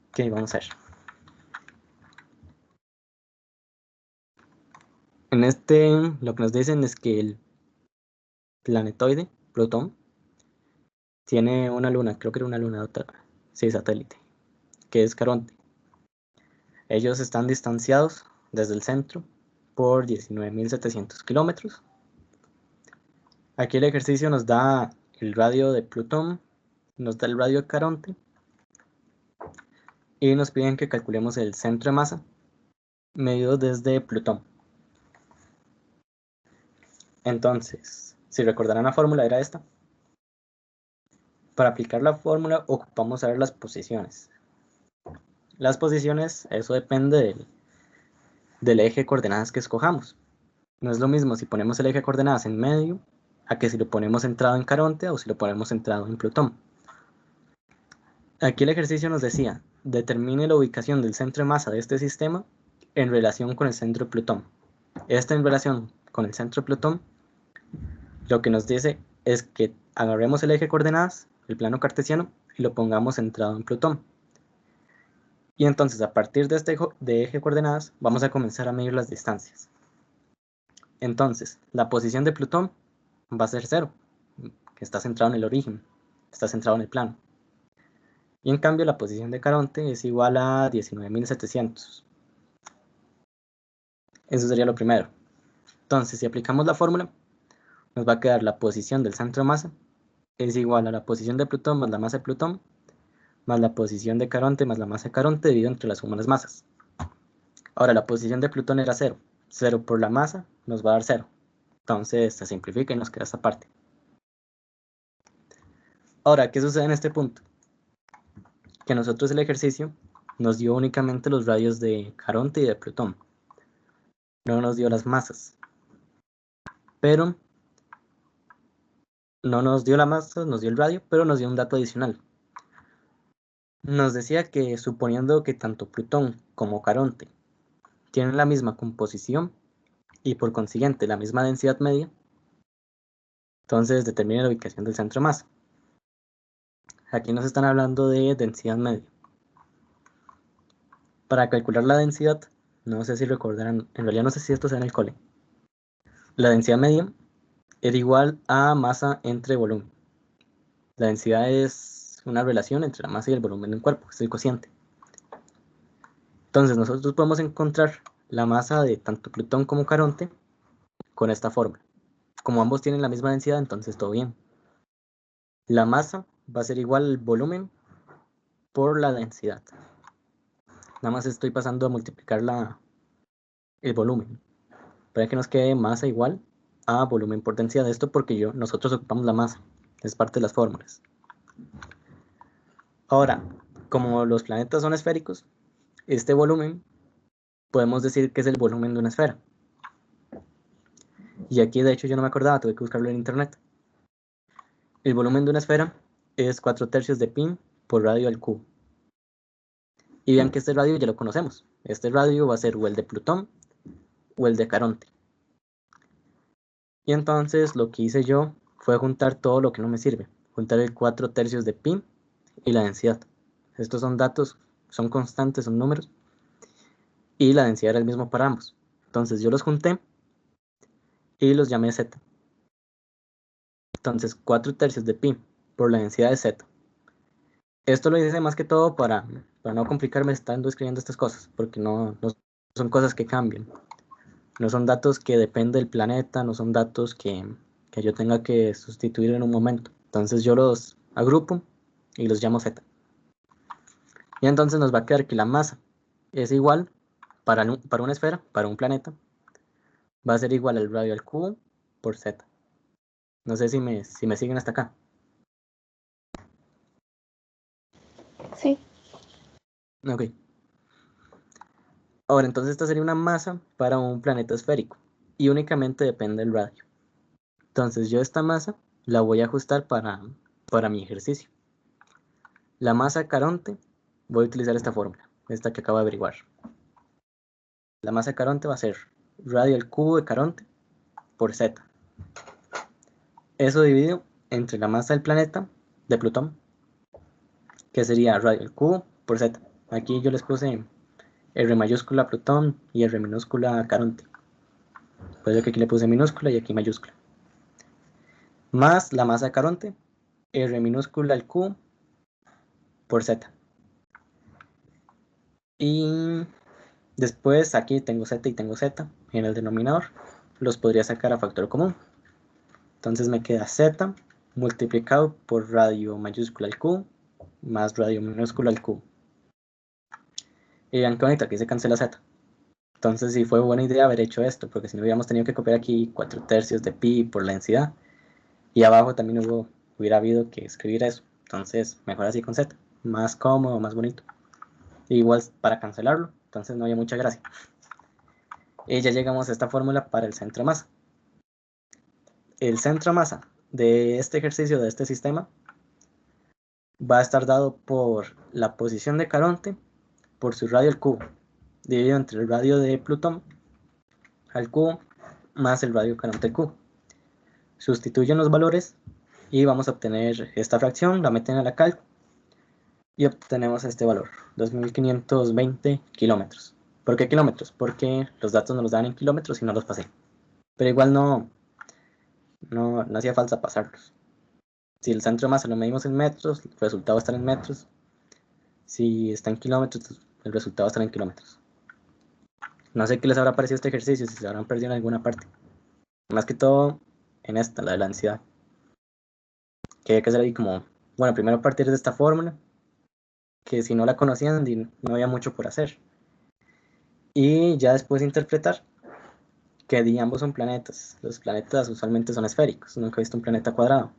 Ok, vamos a ver. En lo que nos dicen es que el planetoide, Plutón, tiene una luna, creo que era una luna, otra, sí, satélite, que es Caronte. Ellos están distanciados desde el centro por 19.700 kilómetros. Aquí el ejercicio nos da el radio de Plutón, nos da el radio de Caronte y nos piden que calculemos el centro de masa medido desde Plutón. Entonces, si recordarán la fórmula era esta. Para aplicar la fórmula ocupamos saber las posiciones. Las posiciones, eso depende del eje de coordenadas que escojamos. No es lo mismo si ponemos el eje de coordenadas en medio a que si lo ponemos centrado en Caronte o si lo ponemos centrado en Plutón. Aquí el ejercicio nos decía, determine la ubicación del centro de masa de este sistema en relación con el centro de Plutón. Esta en relación con el centro de Plutón, lo que nos dice es que agarremos el eje de coordenadas, el plano cartesiano, y lo pongamos centrado en Plutón. Y entonces, a partir de este eje de coordenadas, vamos a comenzar a medir las distancias. Entonces, la posición de Plutón va a ser 0, que está centrado en el origen, está centrado en el plano. Y en cambio, la posición de Caronte es igual a 19.700. Eso sería lo primero. Entonces, si aplicamos la fórmula, nos va a quedar la posición del centro de masa es igual a la posición de Plutón más la masa de Plutón, más la posición de Caronte más la masa de Caronte dividido entre la suma de las masas. Ahora, la posición de Plutón era 0. 0 por la masa nos va a dar 0. Entonces, se simplifica y nos queda esta parte. Ahora, ¿qué sucede en este punto? Que nosotros el ejercicio nos dio únicamente los radios de Caronte y de Plutón. No nos dio las masas. Pero no nos dio la masa, nos dio el radio, pero nos dio un dato adicional. Nos decía que suponiendo que tanto Plutón como Caronte tienen la misma composición y por consiguiente la misma densidad media, entonces determina la ubicación del centro de masa. Aquí nos están hablando de densidad media. Para calcular la densidad, no sé si recordarán, en realidad no sé si esto sea en el cole. La densidad media era igual a masa entre volumen. La densidad es una relación entre la masa y el volumen de un cuerpo, es el cociente. Entonces nosotros podemos encontrar la masa de tanto Plutón como Caronte con esta fórmula. Como ambos tienen la misma densidad, entonces todo bien. La masa va a ser igual al volumen por la densidad. Nada más estoy pasando a multiplicar el volumen para que nos quede masa igual a volumen por densidad. Esto porque nosotros ocupamos la masa, es parte de las fórmulas. Ahora, como los planetas son esféricos, este volumen podemos decir que es el volumen de una esfera. Y aquí de hecho yo no me acordaba, tuve que buscarlo en internet. El volumen de una esfera es 4/3 de pi por radio al cubo. Y vean que este radio ya lo conocemos. Este radio va a ser o el de Plutón o el de Caronte. Y entonces lo que hice yo fue juntar todo lo que no me sirve. Juntar el 4/3 de pi y la densidad. Estos son datos, son constantes, son números. Y la densidad era el mismo para ambos. Entonces yo los junté y los llamé z. Entonces 4/3 de pi por la densidad de z. Esto lo hice más que todo para no complicarme estando escribiendo estas cosas, porque no son cosas que cambian. No son datos que dependen del planeta, no son datos que yo tenga que sustituir en un momento. Entonces yo los agrupo y los llamo z. Y entonces nos va a quedar que la masa es igual para una esfera, para un planeta, va a ser igual al radio al cubo por z. No sé si me siguen hasta acá. Sí. Ok. Ahora, entonces esta sería una masa para un planeta esférico y únicamente depende del radio. Entonces yo esta masa la voy a ajustar para mi ejercicio. La masa Caronte, voy a utilizar esta fórmula, esta que acabo de averiguar. La masa Caronte va a ser radio al cubo de Caronte por z. Eso dividido entre la masa del planeta de Plutón, que sería radio al cubo por z. Aquí yo les puse R mayúscula Plutón y R minúscula Caronte. Puede que aquí le puse minúscula y aquí mayúscula. Más la masa de Caronte, R minúscula al cubo por z. Y después aquí tengo z y tengo z en el denominador. Los podría sacar a factor común. Entonces me queda z multiplicado por radio mayúscula al cubo más radio minúscula al cubo. Y vean que bonito, aquí se cancela z. Entonces sí fue buena idea haber hecho esto, porque si no hubiéramos tenido que copiar aquí 4/3 de pi por la densidad. Y abajo también hubiera habido que escribir eso. Entonces mejor así con z. Más cómodo, más bonito. Igual para cancelarlo, entonces no había mucha gracia. Y ya llegamos a esta fórmula para el centro de masa. El centro de masa de este ejercicio, de este sistema, va a estar dado por la posición de Caronte por su radio al cubo, dividido entre el radio de Plutón al cubo más el radio Caronte al cubo. sustituyen los valores y vamos a obtener esta fracción, la meten a la calco y obtenemos este valor, 2.520 kilómetros. ¿Por qué kilómetros? Porque los datos nos los dan en kilómetros y no los pasé. Pero igual no hacía falta pasarlos. Si el centro de masa lo medimos en metros, el resultado va a estar en metros. Si está en kilómetros, el resultado va a estar en kilómetros. No sé qué les habrá parecido este ejercicio, si se habrán perdido en alguna parte. Más que todo en esta, la de la densidad. Que hay que hacer ahí como, bueno, primero partir de esta fórmula, que si no la conocían no había mucho por hacer. Y ya después interpretar que ambos son planetas. Los planetas usualmente son esféricos, nunca he visto un planeta cuadrado.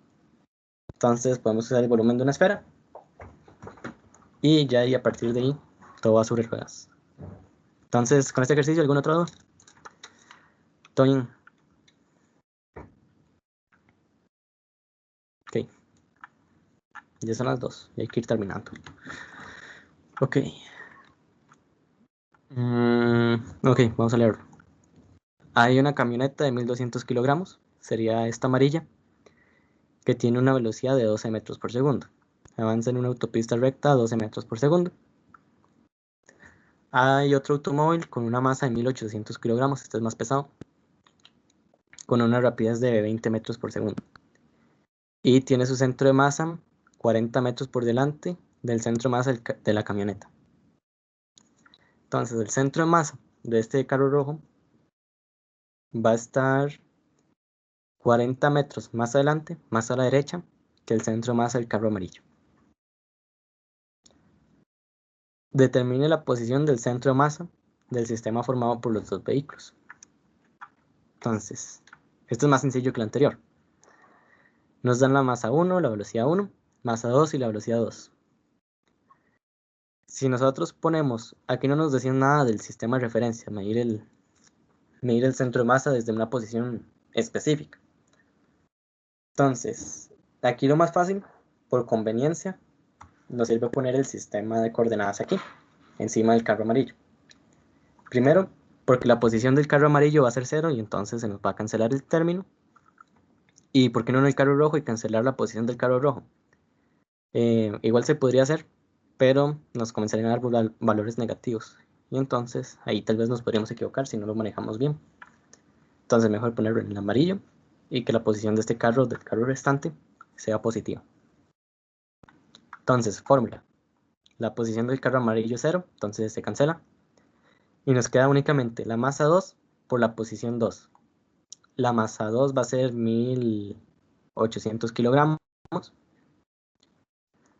Entonces podemos usar el volumen de una esfera y ya y a partir de ahí todo va sobre ruedas. Entonces, con este ejercicio, ¿alguna otra duda? ¿Todo bien? Ok. Ya son las 2 y hay que ir terminando. Ok. Ok, vamos a leerlo. Hay una camioneta de 1200 kilogramos, sería esta amarilla, que tiene una velocidad de 12 metros por segundo. Avanza en una autopista recta a 12 metros por segundo. Hay otro automóvil con una masa de 1800 kilogramos, este es más pesado, con una rapidez de 20 metros por segundo. Y tiene su centro de masa 40 metros por delante del centro de masa de la camioneta. Entonces, el centro de masa de este carro rojo va a estar 40 metros más adelante, más a la derecha, que el centro de masa del carro amarillo. Determine la posición del centro de masa del sistema formado por los dos vehículos. Entonces, esto es más sencillo que lo anterior. Nos dan la masa 1, la velocidad 1, masa 2 y la velocidad 2. Si nosotros ponemos, aquí no nos decían nada del sistema de referencia, medir el centro de masa desde una posición específica. Entonces, aquí lo más fácil, por conveniencia, nos sirve poner el sistema de coordenadas aquí, encima del carro amarillo. Primero, porque la posición del carro amarillo va a ser 0 y entonces se nos va a cancelar el término. ¿Y por qué no en el carro rojo y cancelar la posición del carro rojo? Igual se podría hacer, pero nos comenzarían a dar valores negativos. Y entonces ahí tal vez nos podríamos equivocar si no lo manejamos bien. Entonces mejor ponerlo en el amarillo y que la posición de este carro, del carro restante, sea positiva. Entonces, fórmula. La posición del carro amarillo es 0, entonces se cancela. Y nos queda únicamente la masa 2 por la posición 2. La masa 2 va a ser 1800 kilogramos.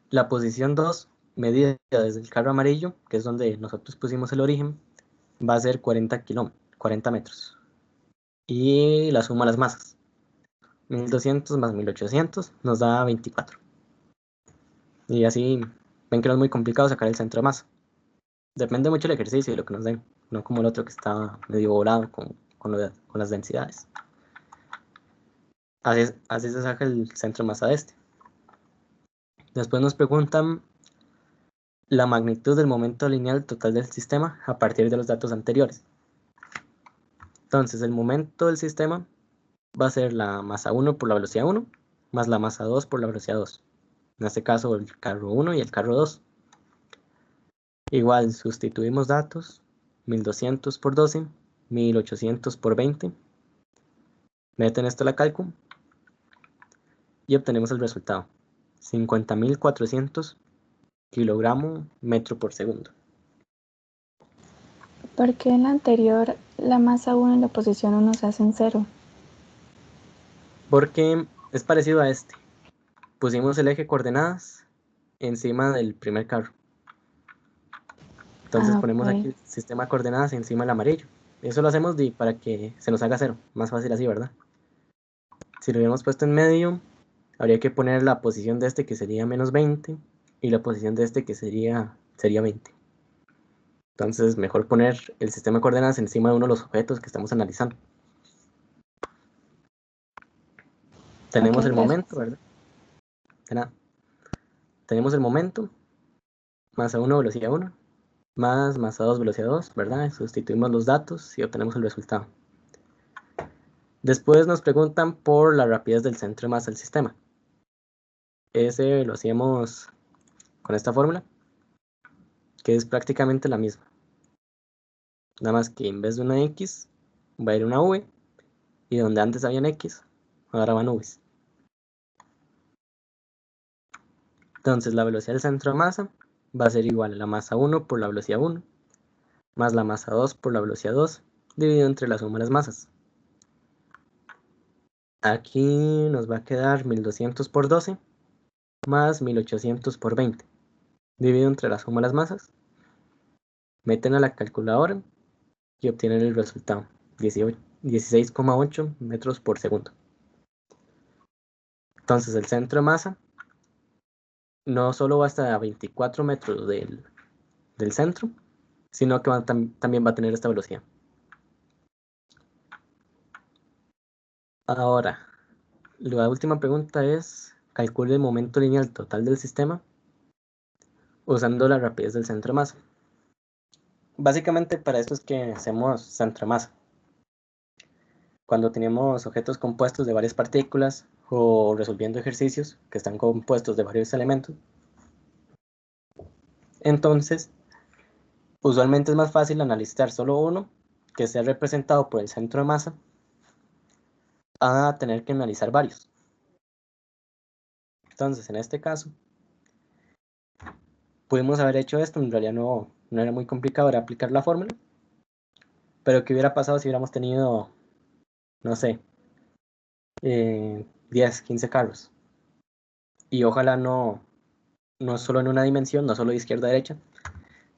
La posición 2, medida desde el carro amarillo, que es donde nosotros pusimos el origen, va a ser 40 metros. Y la suma de las masas. 1200 más 1800 nos da 24. Y así ven que no es muy complicado sacar el centro de masa. Depende mucho del ejercicio y lo que nos den, no como el otro que está medio volado con las densidades. Así se saca el centro de masa de este. Después nos preguntan la magnitud del momento lineal total del sistema a partir de los datos anteriores. Entonces, el momento del sistema va a ser la masa 1 por la velocidad 1, más la masa 2 por la velocidad 2. En este caso, el carro 1 y el carro 2. Igual, sustituimos datos, 1200 por 12, 1800 por 20. Meten esto a la cálculo y obtenemos el resultado. 50.400 kilogramos metro por segundo. ¿Por qué en la anterior la masa 1 y la posición 1 se hacen 0? Porque es parecido a este. Pusimos el eje coordenadas encima del primer carro. Entonces ponemos aquí el sistema de coordenadas encima del amarillo. Eso lo hacemos para que se nos haga 0. Más fácil así, ¿verdad? Si lo hubiéramos puesto en medio, habría que poner la posición de este que sería menos 20 y la posición de este que sería 20. Entonces mejor poner el sistema de coordenadas encima de uno de los objetos que estamos analizando. Tenemos el momento, ¿verdad? De nada. Tenemos el momento, masa 1, velocidad 1, masa 2, velocidad 2, ¿verdad? Sustituimos los datos y obtenemos el resultado. Después nos preguntan por la rapidez del centro de masa del sistema. Ese lo hacíamos con esta fórmula, que es prácticamente la misma. Nada más que en vez de una X, va a ir una V, y donde antes habían X, ahora van V's. Entonces la velocidad del centro de masa va a ser igual a la masa 1 por la velocidad 1, más la masa 2 por la velocidad 2, dividido entre la suma de las masas. Aquí nos va a quedar 1200 por 12, más 1800 por 20, dividido entre la suma de las masas. Meten a la calculadora y obtienen el resultado, 16,8 metros por segundo. Entonces el centro de masa no solo va hasta 24 metros del centro, sino que también va a tener esta velocidad. Ahora, la última pregunta es, calcule el momento lineal total del sistema usando la rapidez del centro de masa. Básicamente para esto es que hacemos centro de masa. Cuando tenemos objetos compuestos de varias partículas o resolviendo ejercicios que están compuestos de varios elementos, entonces usualmente es más fácil analizar solo uno que sea representado por el centro de masa a tener que analizar varios. Entonces en este caso pudimos haber hecho esto, en realidad no era muy complicado, era aplicar la fórmula, pero ¿qué hubiera pasado si hubiéramos tenido, no sé, 10, 15 carros? Y ojalá no solo en una dimensión, no solo de izquierda a derecha,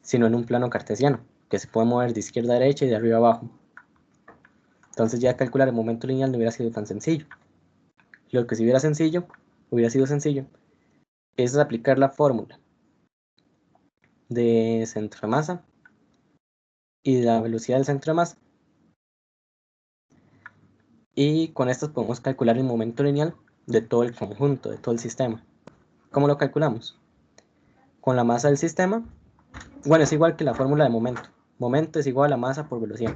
sino en un plano cartesiano, que se puede mover de izquierda a derecha y de arriba a abajo. Entonces ya calcular el momento lineal no hubiera sido tan sencillo. Lo que si hubiera sido sencillo, es aplicar la fórmula de centro de masa y la velocidad del centro de masa. Y con esto podemos calcular el momento lineal de todo el conjunto, de todo el sistema. ¿Cómo lo calculamos? Con la masa del sistema, bueno, es igual que la fórmula de momento. Momento es igual a masa por velocidad.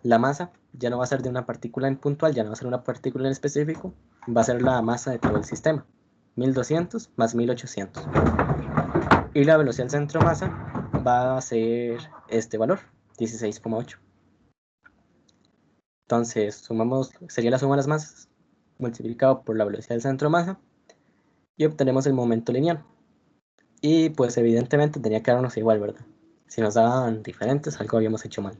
La masa ya no va a ser de una partícula en puntual, ya no va a ser una partícula en específico, va a ser la masa de todo el sistema. 1200 más 1800. Y la velocidad del centro de masa va a ser este valor, 16,8. Entonces, sería la suma de las masas multiplicado por la velocidad del centro de masa y obtenemos el momento lineal. Y pues evidentemente tenía que darnos igual, ¿verdad? Si nos daban diferentes, algo habíamos hecho mal.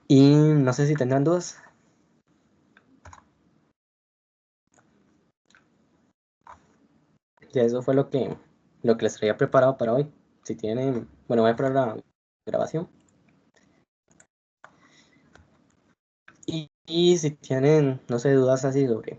Y no sé si tendrán dudas. Ya eso fue lo que les traía preparado para hoy. Si tienen, bueno, voy a parar la grabación. Y si tienen, no sé, dudas así sobre